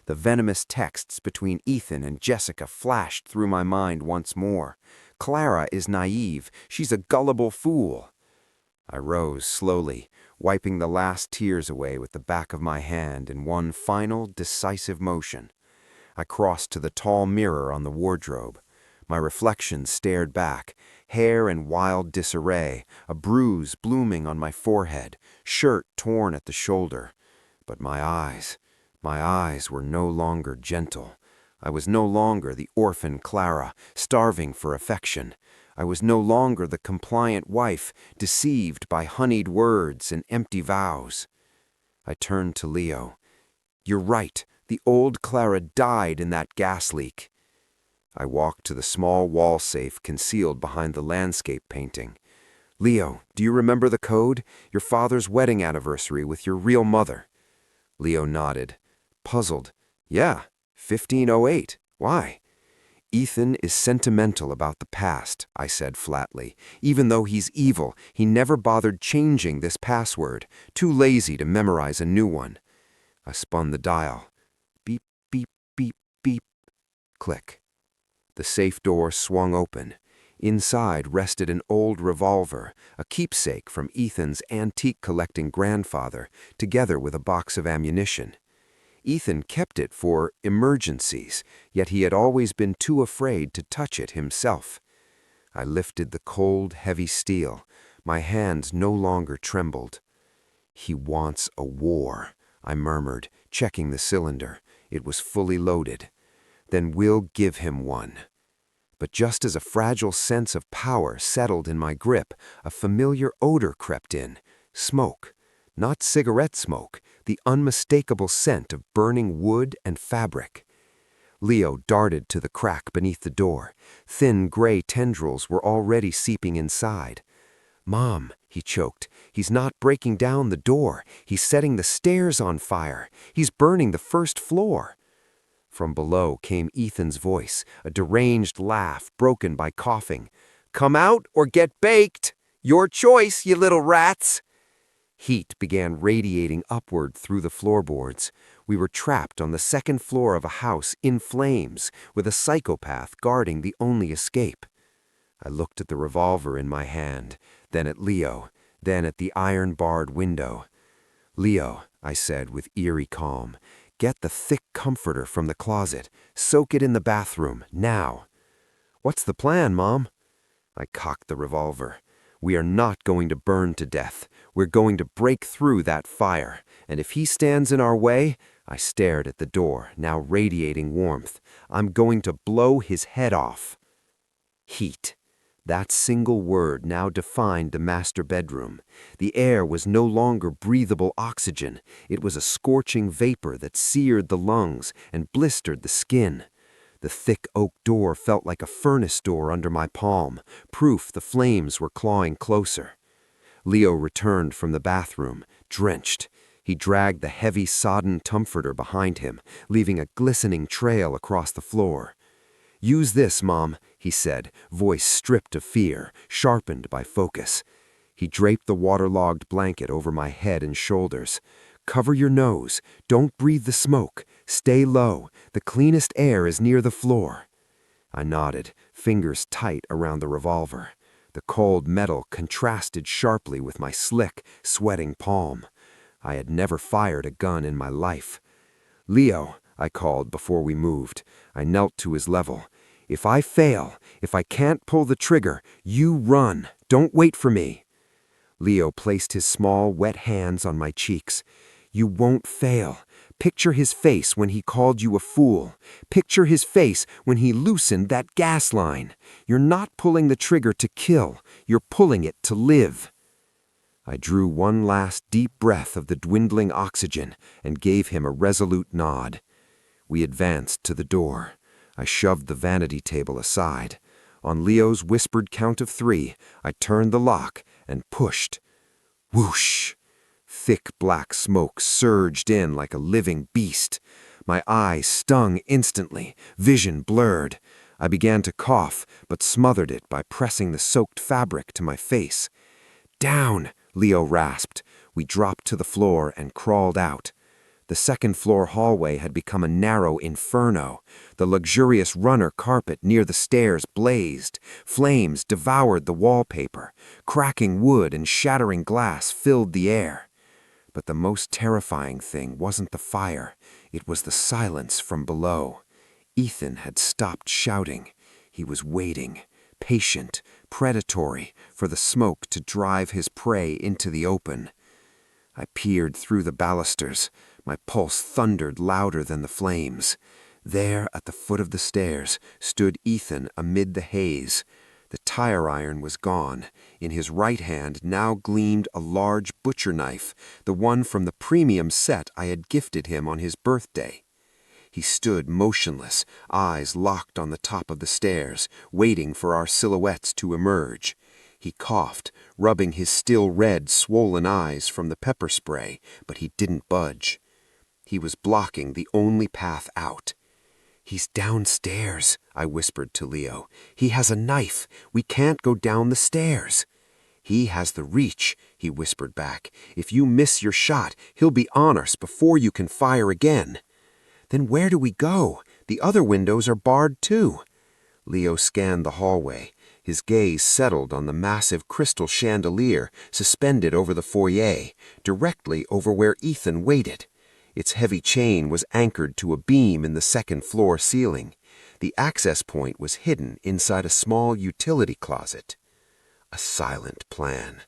Speaker 5: The venomous texts between Ethan and Jessica flashed through my mind once more. Clara is naive. She's a gullible fool. I rose slowly, wiping the last tears away with the back of my hand in one final, decisive motion. I crossed to the tall mirror on the wardrobe. My reflection stared back, hair in wild disarray, a bruise blooming on my forehead, shirt torn at the shoulder. But my eyes were no longer gentle. I was no longer the orphan Clara, starving for affection. I was no longer the compliant wife, deceived by honeyed words and empty vows. I turned to Leo. "You're right, the old Clara died in that gas leak." I walked to the small wall safe concealed behind the landscape painting. "Leo, do you remember the code? Your father's wedding anniversary with your real mother?" Leo nodded. Puzzled. "Yeah, 1508. Why?" "Ethan is sentimental about the past," I said flatly. "Even though he's evil, he never bothered changing this password, too lazy to memorize a new one." I spun the dial. Beep, beep, beep, beep. Click. The safe door swung open. Inside rested an old revolver, a keepsake from Ethan's antique-collecting grandfather, together with a box of ammunition. Ethan kept it for emergencies, yet he had always been too afraid to touch it himself. I lifted the cold, heavy steel. My hands no longer trembled. "He wants a war," I murmured, checking the cylinder. It was fully loaded. "Then we'll give him one." But just as a fragile sense of power settled in my grip, a familiar odor crept in. Smoke. Not cigarette smoke, the unmistakable scent of burning wood and fabric. Leo darted to the crack beneath the door. Thin gray tendrils were already seeping inside. "Mom," he choked, "he's not breaking down the door. He's setting the stairs on fire. He's burning the first floor." From below came Ethan's voice, a deranged laugh broken by coughing. "Come out or get baked! Your choice, you little rats!" Heat began radiating upward through the floorboards. We were trapped on the second floor of a house in flames, with a psychopath guarding the only escape. I looked at the revolver in my hand, then at Leo, then at the iron-barred window. "Leo," I said with eerie calm, "get the thick comforter from the closet. Soak it in the bathroom, now." "What's the plan, Mom?" I cocked the revolver. "We are not going to burn to death. We're going to break through that fire. And if he stands in our way," I stared at the door, now radiating warmth, "I'm going to blow his head off." Heat. That single word now defined the master bedroom. The air was no longer breathable oxygen. It was a scorching vapor that seared the lungs and blistered the skin. The thick oak door felt like a furnace door under my palm, proof the flames were clawing closer. Leo returned from the bathroom, drenched. He dragged the heavy, sodden comforter behind him, leaving a glistening trail across the floor. "Use this, Mom," he said, voice stripped of fear, sharpened by focus. He draped the waterlogged blanket over my head and shoulders. "Cover your nose. Don't breathe the smoke. Stay low. The cleanest air is near the floor." I nodded, fingers tight around the revolver. The cold metal contrasted sharply with my slick, sweating palm. I had never fired a gun in my life. "Leo," I called before we moved. I knelt to his level. "If I fail, if I can't pull the trigger, you run. Don't wait for me." Leo placed his small, wet hands on my cheeks. "You won't fail. Picture his face when he called you a fool. Picture his face when he loosened that gas line. You're not pulling the trigger to kill. You're pulling it to live." I drew one last deep breath of the dwindling oxygen and gave him a resolute nod. We advanced to the door. I shoved the vanity table aside. On Leo's whispered count of 3, I turned the lock and pushed. Whoosh! Thick black smoke surged in like a living beast. My eyes stung instantly, vision blurred. I began to cough, but smothered it by pressing the soaked fabric to my face. "Down!" Leo rasped. We dropped to the floor and crawled out. The second-floor hallway had become a narrow inferno. The luxurious runner carpet near the stairs blazed. Flames devoured the wallpaper. Cracking wood and shattering glass filled the air. But the most terrifying thing wasn't the fire. It was the silence from below. Ethan had stopped shouting. He was waiting, patient, predatory, for the smoke to drive his prey into the open. I peered through the balusters. My pulse thundered louder than the flames. There, at the foot of the stairs, stood Ethan amid the haze. The tire iron was gone. In his right hand now gleamed a large butcher knife, the one from the premium set I had gifted him on his birthday. He stood motionless, eyes locked on the top of the stairs, waiting for our silhouettes to emerge. He coughed, rubbing his still red, swollen eyes from the pepper spray, but he didn't budge. He was blocking the only path out. "He's downstairs," I whispered to Leo. "He has a knife. We can't go down the stairs." "He has the reach," he whispered back. "If you miss your shot, he'll be on us before you can fire again." "Then where do we go? The other windows are barred too." Leo scanned the hallway. His gaze settled on the massive crystal chandelier suspended over the foyer, directly over where Ethan waited. Its heavy chain was anchored to a beam in the second-floor ceiling. The access point was hidden inside a small utility closet. A silent plan.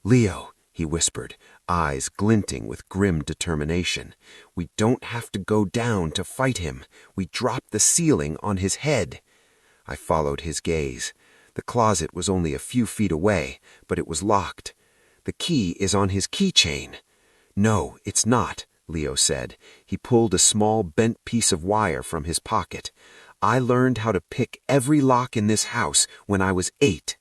Speaker 5: "Leo," he whispered, eyes glinting with grim determination, "we don't have to go down to fight him. We drop the ceiling on his head." I followed his gaze. The closet was only a few feet away, but it was locked. "The key is on his keychain." "No, it's not," Leo said. He pulled a small bent piece of wire from his pocket. "I learned how to pick every lock in this house when I was 8.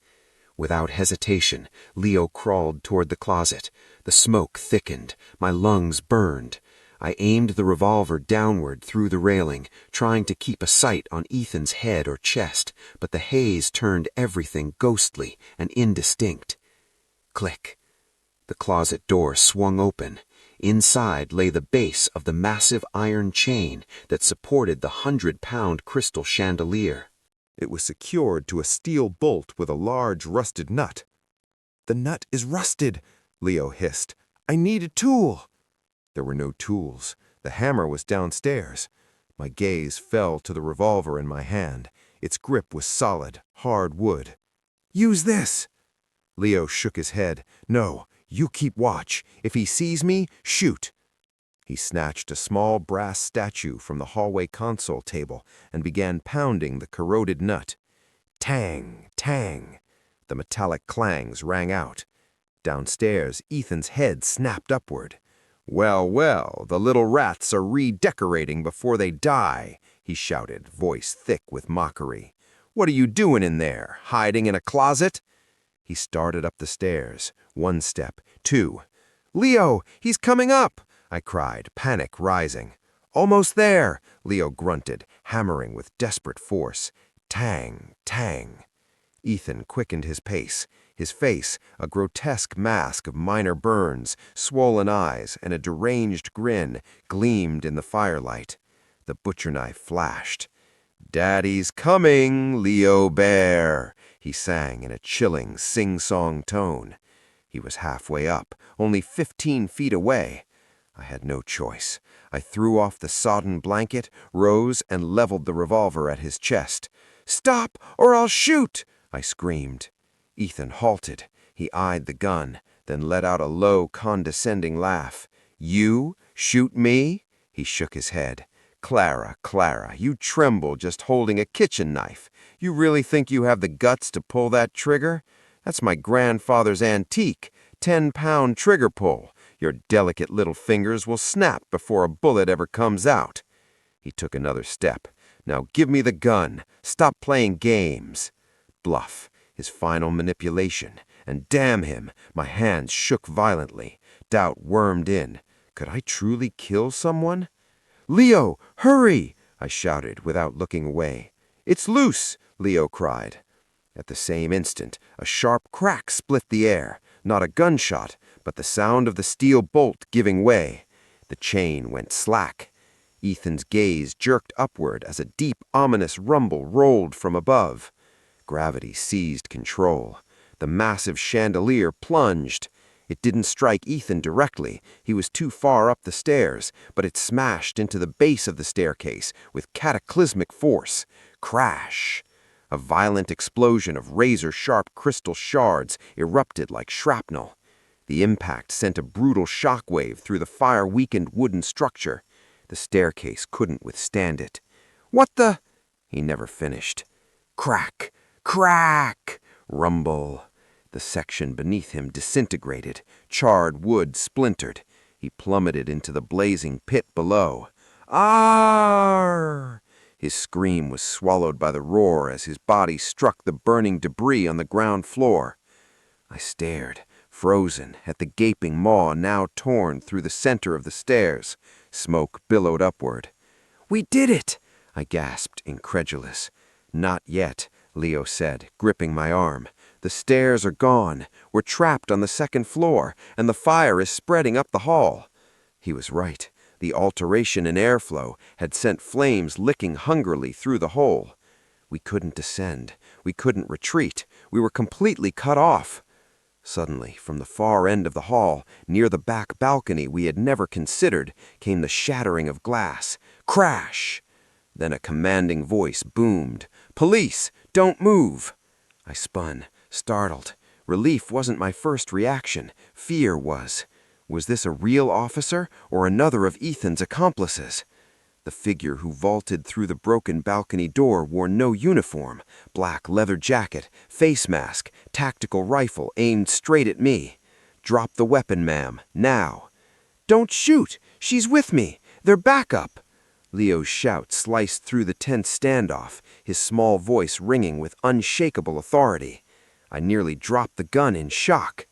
Speaker 5: Without hesitation, Leo crawled toward the closet. The smoke thickened. My lungs burned. I aimed the revolver downward through the railing, trying to keep a sight on Ethan's head or chest, but the haze turned everything ghostly and indistinct. Click.
Speaker 2: The closet door swung open. Inside lay the base of the massive iron chain that supported the 100-pound crystal chandelier.
Speaker 1: It was secured to a steel bolt with a large rusted nut. "The nut is rusted," Leo hissed. "I need a tool." There were no tools. The hammer was downstairs. My gaze fell to the revolver in my hand. Its grip was solid, hard wood. "Use this." Leo shook his head. "No, you keep watch. If he sees me, shoot." He snatched a small brass statue from the hallway console table and began pounding the corroded nut. Tang, tang. The metallic clangs rang out. Downstairs, Ethan's head snapped upward. "Well, well, the little rats are redecorating before they die," he shouted, voice thick with mockery. "What are you doing in there, hiding in a closet?" He started up the stairs. 1 step, 2. "Leo, he's coming up!" I cried, panic rising. "Almost there," Leo grunted, hammering with desperate force. Tang, tang. Ethan quickened his pace. His face, a grotesque mask of minor burns, swollen eyes, and a deranged grin, gleamed in the firelight. The butcher knife flashed. "Daddy's coming, Leo Bear," he sang in a chilling, sing-song tone. He was halfway up, only 15 feet away. I had no choice. I threw off the sodden blanket, rose, and leveled the revolver at his chest. "Stop, or I'll shoot!" I screamed. Ethan halted. He eyed the gun, then let out a low, condescending laugh. "You shoot me?" He shook his head. "Clara, Clara, you tremble just holding a kitchen knife. You really think you have the guts to pull that trigger? That's my grandfather's antique, 10-pound trigger pull. Your delicate little fingers will snap before a bullet ever comes out." He took another step. "Now give me the gun. Stop playing games." Bluff, his final manipulation, and damn him, my hands shook violently. Doubt wormed in. Could I truly kill someone? "Leo, hurry!" I shouted without looking away. "It's loose!" Leo cried. At the same instant, a sharp crack split the air. Not a gunshot, but the sound of the steel bolt giving way. The chain went slack. Ethan's gaze jerked upward as a deep, ominous rumble rolled from above. Gravity seized control. The massive chandelier plunged. It didn't strike Ethan directly. He was too far up the stairs, but it smashed into the base of the staircase with cataclysmic force. Crash! A violent explosion of razor-sharp crystal shards erupted like shrapnel. The impact sent a brutal shockwave through the fire-weakened wooden structure. The staircase couldn't withstand it. "What the—" He never finished. Crack! Crack! Rumble. The section beneath him disintegrated. Charred wood splintered. He plummeted into the blazing pit below. "Arr!" His scream was swallowed by the roar as his body struck the burning debris on the ground floor. I stared, frozen, at the gaping maw now torn through the center of the stairs. Smoke billowed upward. "We did it!" I gasped, incredulous. "Not yet," Leo said, gripping my arm. "The stairs are gone. We're trapped on the 2nd floor, and the fire is spreading up the hall." He was right. The alteration in airflow had sent flames licking hungrily through the hole. We couldn't descend. We couldn't retreat. We were completely cut off. Suddenly, from the far end of the hall, near the back balcony we had never considered, came the shattering of glass. Crash! Then a commanding voice boomed. "Police! Don't move!" I spun, startled. Relief wasn't my first reaction. Fear was. Was this a real officer or another of Ethan's accomplices? The figure who vaulted through the broken balcony door wore no uniform. Black leather jacket, face mask, tactical rifle aimed straight at me. "Drop the weapon, ma'am, now." "Don't shoot! She's with me! They're backup!" Leo's shout sliced through the tense standoff, his small voice ringing with unshakable authority. I nearly dropped the gun in shock.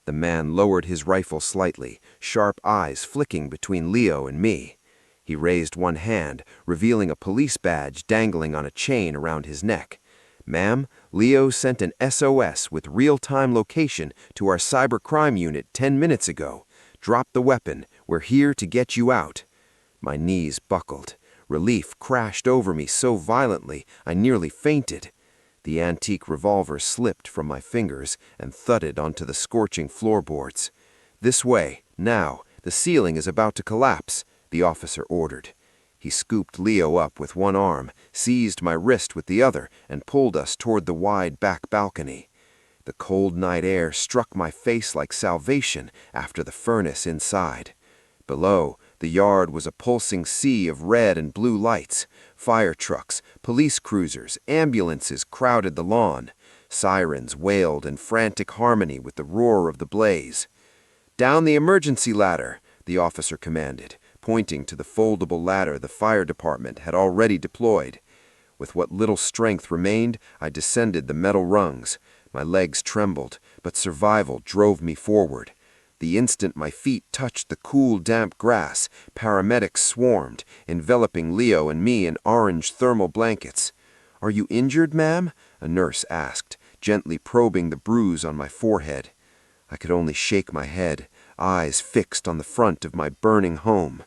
Speaker 1: The man lowered his rifle slightly, sharp eyes flicking between Leo and me. He raised one hand, revealing a police badge dangling on a chain around his neck. Ma'am, Leo sent an SOS with real-time location to our cybercrime unit 10 minutes ago. Drop the weapon. We're here to get you out. My knees buckled. Relief crashed over me so violently I nearly fainted. The antique revolver slipped from my fingers and thudded onto the scorching floorboards. This way, now. The ceiling is about to collapse, the officer ordered. He scooped Leo up with one arm, seized my wrist with the other, and pulled us toward the wide back balcony. The cold night air struck my face like salvation after the furnace inside. Below, the yard was a pulsing sea of red and blue lights. Fire trucks, police cruisers, ambulances crowded the lawn. Sirens wailed in frantic harmony with the roar of the blaze. "Down the emergency ladder," the officer commanded, pointing to the foldable ladder the fire department had already deployed. With what little strength remained, I descended the metal rungs. My legs trembled, but survival drove me forward. The instant my feet touched the cool, damp grass, paramedics swarmed, enveloping Leo and me in orange thermal blankets. "Are you injured, ma'am?" a nurse asked, gently probing the bruise on my forehead. I could only shake my head, eyes fixed on the front of my burning home.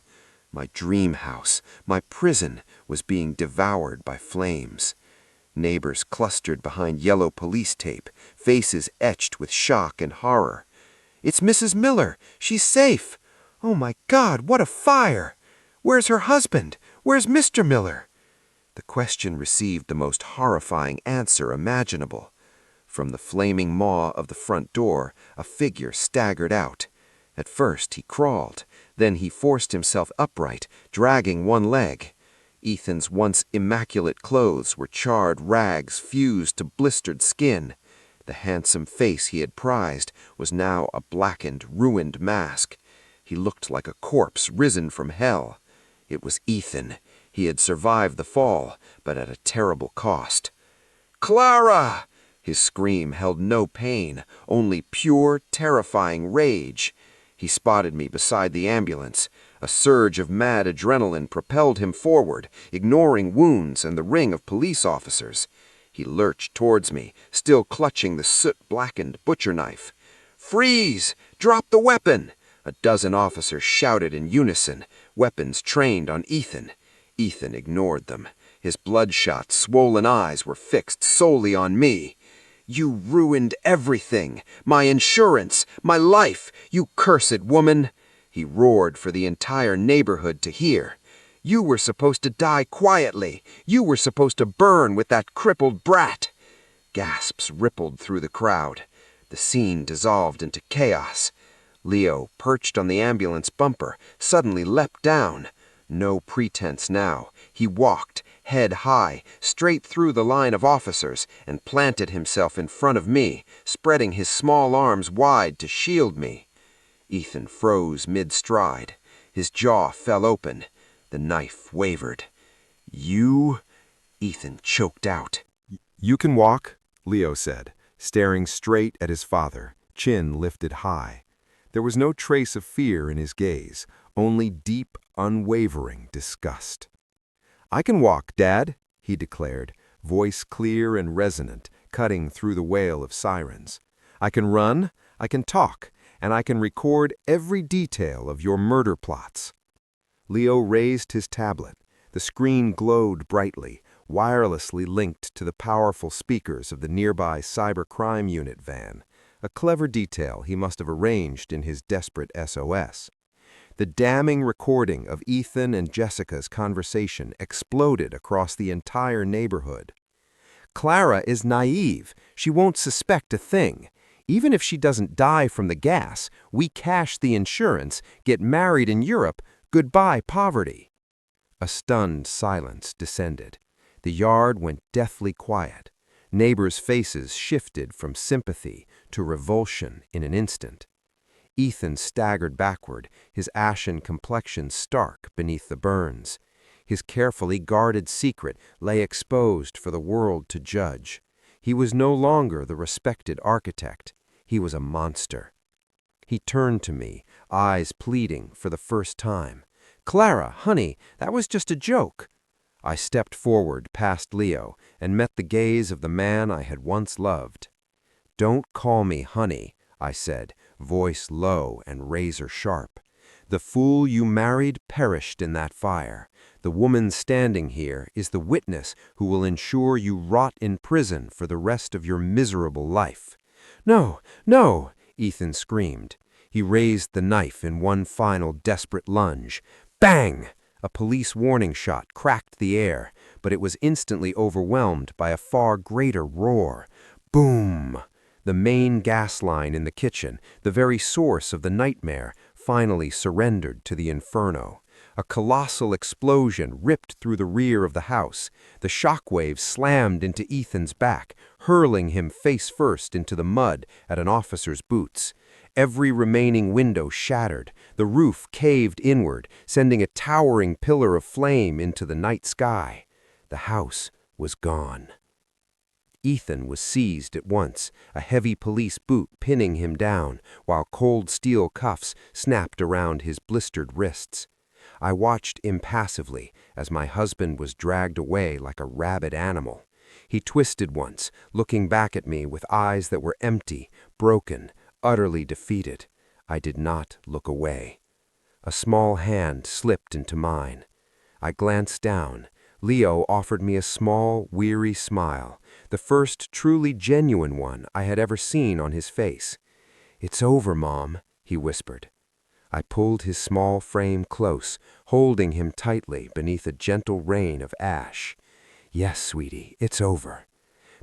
Speaker 1: My dream house, my prison, was being devoured by flames. Neighbors clustered behind yellow police tape, faces etched with shock and horror. "It's Mrs. Miller! She's safe! Oh my God, what a fire! Where's her husband? Where's Mr. Miller?" The question received the most horrifying answer imaginable. From the flaming maw of the front door, a figure staggered out. At first he crawled, then he forced himself upright, dragging one leg. Ethan's once immaculate clothes were charred rags fused to blistered skin. The handsome face he had prized was now a blackened, ruined mask. He looked like a corpse risen from hell. It was Ethan. He had survived the fall, but at a terrible cost. "Clara!" His scream held no pain, only pure, terrifying rage. He spotted me beside the ambulance. A surge of mad adrenaline propelled him forward, ignoring wounds and the ring of police officers. He lurched towards me, still clutching the soot-blackened butcher knife. "Freeze! Drop the weapon!" A dozen officers shouted in unison, weapons trained on Ethan. Ethan ignored them. His bloodshot, swollen eyes were fixed solely on me. "You ruined everything! My insurance! My life! You cursed woman!" He roared for the entire neighborhood to hear. "You were supposed to die quietly. You were supposed to burn with that crippled brat." Gasps rippled through the crowd. The scene dissolved into chaos. Leo, perched on the ambulance bumper, suddenly leapt down. No pretense now. He walked, head high, straight through the line of officers and planted himself in front of me, spreading his small arms wide to shield me. Ethan froze mid-stride. His jaw fell open. The knife wavered. "You?" Ethan choked out. "You can walk," Leo said, staring straight at his father, chin lifted high. There was no trace of fear in his gaze, only deep, unwavering disgust. "I can walk, Dad," he declared, voice clear and resonant, cutting through the wail of sirens. "I can run, I can talk, and I can record every detail of your murder plots." Leo raised his tablet. The screen glowed brightly, wirelessly linked to the powerful speakers of the nearby cybercrime unit van, a clever detail he must have arranged in his desperate SOS. The damning recording of Ethan and Jessica's conversation exploded across the entire neighborhood. "Clara is naive. She won't suspect a thing. Even if she doesn't die from the gas, we cash the insurance, get married in Europe, goodbye poverty." A stunned silence descended. The yard went deathly quiet. Neighbors' faces shifted from sympathy to revulsion in an instant. Ethan staggered backward, his ashen complexion stark beneath the burns. His carefully guarded secret lay exposed for the world to judge. He was no longer the respected architect. He was a monster. He turned to me, eyes pleading for the first time. "Clara, honey, that was just a joke." I stepped forward past Leo and met the gaze of the man I had once loved. "Don't call me honey," I said, voice low and razor-sharp. "The fool you married perished in that fire. The woman standing here is the witness who will ensure you rot in prison for the rest of your miserable life." "No, no!" Ethan screamed. He raised the knife in one final desperate lunge. Bang! A police warning shot cracked the air, but it was instantly overwhelmed by a far greater roar. Boom! The main gas line in the kitchen, the very source of the nightmare, finally surrendered to the inferno. A colossal explosion ripped through the rear of the house. The shockwave slammed into Ethan's back, hurling him face first into the mud at an officer's boots. Every remaining window shattered. The roof caved inward, sending a towering pillar of flame into the night sky. The house was gone. Ethan was seized at once, a heavy police boot pinning him down, while cold steel cuffs snapped around his blistered wrists. I watched impassively as my husband was dragged away like a rabid animal. He twisted once, looking back at me with eyes that were empty, broken, utterly defeated. I did not look away. A small hand slipped into mine. I glanced down. Leo offered me a small, weary smile, the first truly genuine one I had ever seen on his face. "It's over, Mom," he whispered. I pulled his small frame close, holding him tightly beneath a gentle rain of ash. "Yes, sweetie, it's over."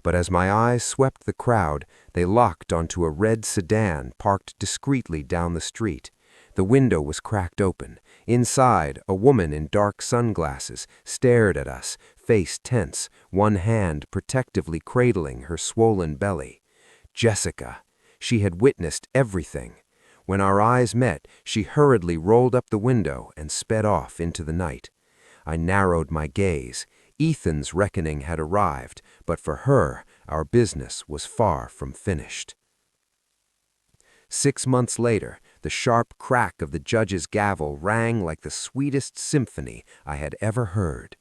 Speaker 1: But as my eyes swept the crowd, they locked onto a red sedan parked discreetly down the street. The window was cracked open. Inside, a woman in dark sunglasses stared at us, face tense, one hand protectively cradling her swollen belly. Jessica. She had witnessed everything. When our eyes met, she hurriedly rolled up the window and sped off into the night. I narrowed my gaze. Ethan's reckoning had arrived, but for her, our business was far from finished. 6 months later, the sharp crack of the judge's gavel rang like the sweetest symphony I had ever heard.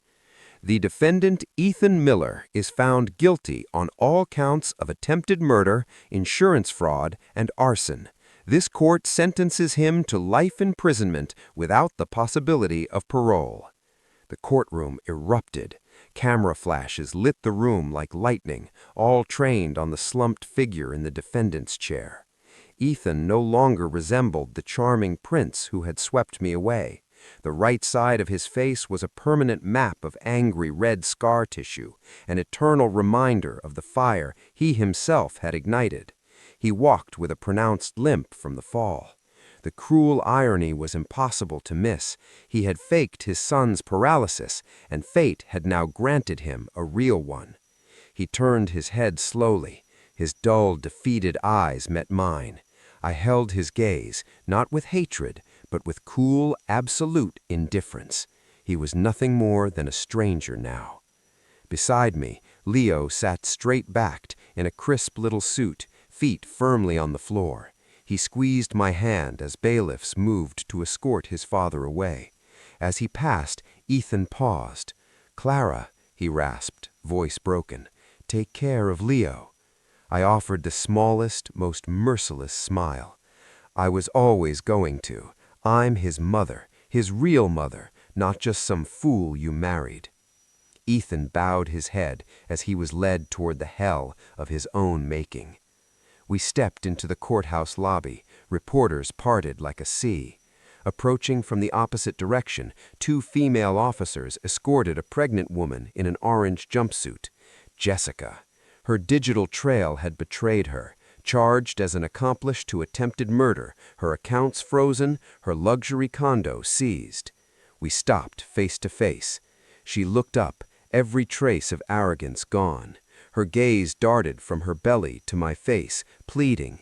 Speaker 1: The defendant, Ethan Miller, is found guilty on all counts of attempted murder, insurance fraud, and arson. This court sentences him to life imprisonment without the possibility of parole. The courtroom erupted. Camera flashes lit the room like lightning, all trained on the slumped figure in the defendant's chair. Ethan no longer resembled the charming prince who had swept me away. The right side of his face was a permanent map of angry red scar tissue, an eternal reminder of the fire he himself had ignited. He walked with a pronounced limp from the fall. The cruel irony was impossible to miss. He had faked his son's paralysis, and fate had now granted him a real one. He turned his head slowly. His dull, defeated eyes met mine. I held his gaze, not with hatred, but with cool, absolute indifference. He was nothing more than a stranger now. Beside me, Leo sat straight-backed in a crisp little suit, feet firmly on the floor. He squeezed my hand as bailiffs moved to escort his father away. As he passed, Ethan paused. "Clara," he rasped, voice broken, "take care of Leo." I offered the smallest, most merciless smile. "I was always going to. I'm his mother, his real mother, not just some fool you married." Ethan bowed his head as he was led toward the hell of his own making. We stepped into the courthouse lobby. Reporters parted like a sea. Approaching from the opposite direction, 2 female officers escorted a pregnant woman in an orange jumpsuit. Jessica. Her digital trail had betrayed her. Charged as an accomplice to attempted murder, her accounts frozen, her luxury condo seized. We stopped face to face. She looked up, every trace of arrogance gone. Her gaze darted from her belly to my face, pleading.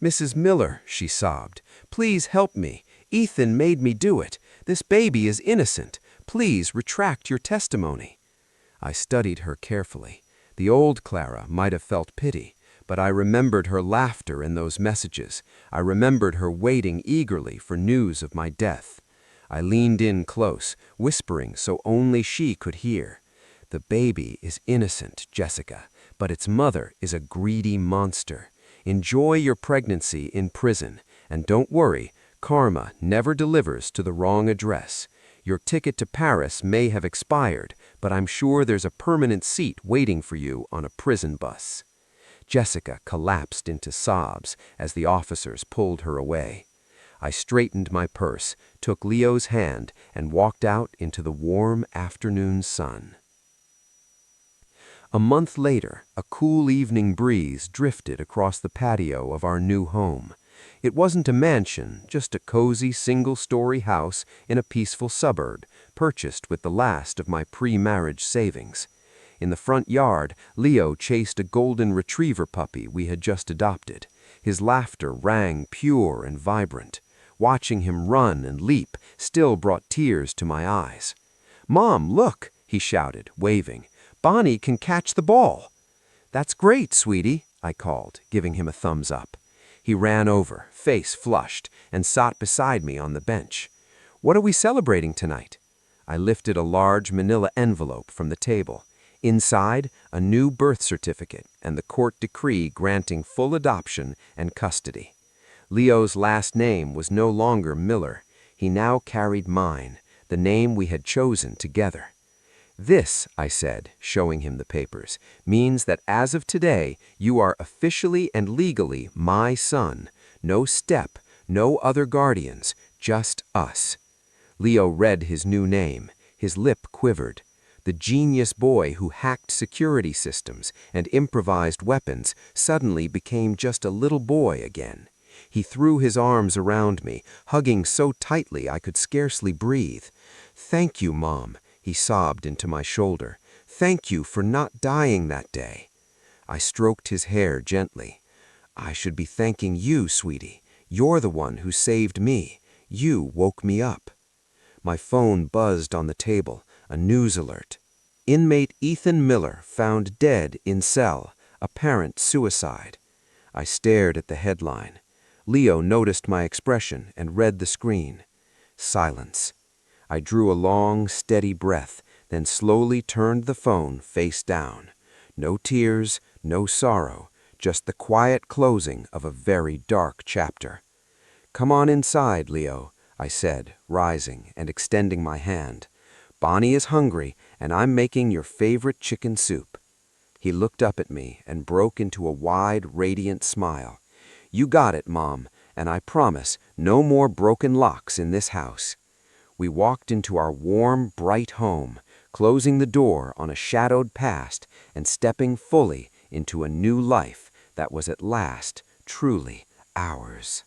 Speaker 1: "Mrs. Miller," she sobbed, "please help me. Ethan made me do it. This baby is innocent. Please retract your testimony." I studied her carefully. The old Clara might have felt pity, but I remembered her laughter in those messages. I remembered her waiting eagerly for news of my death.
Speaker 2: I leaned in close, whispering so only she could hear. The baby is innocent, Jessica, but its mother is a greedy monster. Enjoy your pregnancy in prison, and don't worry, karma never delivers to the wrong address. Your ticket to Paris may have expired, but I'm sure there's a permanent seat waiting for you on a prison bus. Jessica collapsed into sobs as the officers pulled her away. I straightened my purse, took Leo's hand, and walked out into the warm afternoon sun. A month later, a cool evening breeze drifted across the patio of our new home. It wasn't a mansion, just a cozy single-story house in a peaceful suburb, purchased with the last of my pre-marriage savings. In the front yard, Leo chased a golden retriever puppy we had just adopted. His laughter rang pure and vibrant. Watching him run and leap still brought tears to my eyes. "Mom, look!" he shouted, waving. "Bonnie can catch the ball." "That's great, sweetie," I called, giving him a thumbs up. He ran over, face flushed, and sat beside me on the bench. "What are we celebrating tonight?" I lifted a large manila envelope from the table. Inside, a new birth certificate and the court decree granting full adoption and custody. Leo's last name was no longer Miller. He now carried mine, the name we had chosen together. "This," I said, showing him the papers, "means that as of today, you are officially and legally my son. No step, no other guardians, just us." Leo read his new name. His lip quivered. The genius boy who hacked security systems and improvised weapons suddenly became just a little boy again. He threw his arms around me, hugging so tightly I could scarcely breathe. "Thank you, Mom," he sobbed into my shoulder. "Thank you for not dying that day." I stroked his hair gently. "I should be thanking you, sweetie. You're the one who saved me. You woke me up." My phone buzzed on the table, a news alert. "Inmate Ethan Miller found dead in cell. Apparent suicide." I stared at the headline. Leo noticed my expression and read the screen. Silence. I drew a long, steady breath, then slowly turned the phone face down. No tears, no sorrow, just the quiet closing of a very dark chapter. "Come on inside, Leo," I said, rising and extending my hand. "Bonnie is hungry, and I'm making your favorite chicken soup." He looked up at me and broke into a wide, radiant smile. "You got it, Mom, and I promise no more broken locks in this house." We walked into our warm, bright home, closing the door on a shadowed past and stepping fully into a new life that was at last truly ours.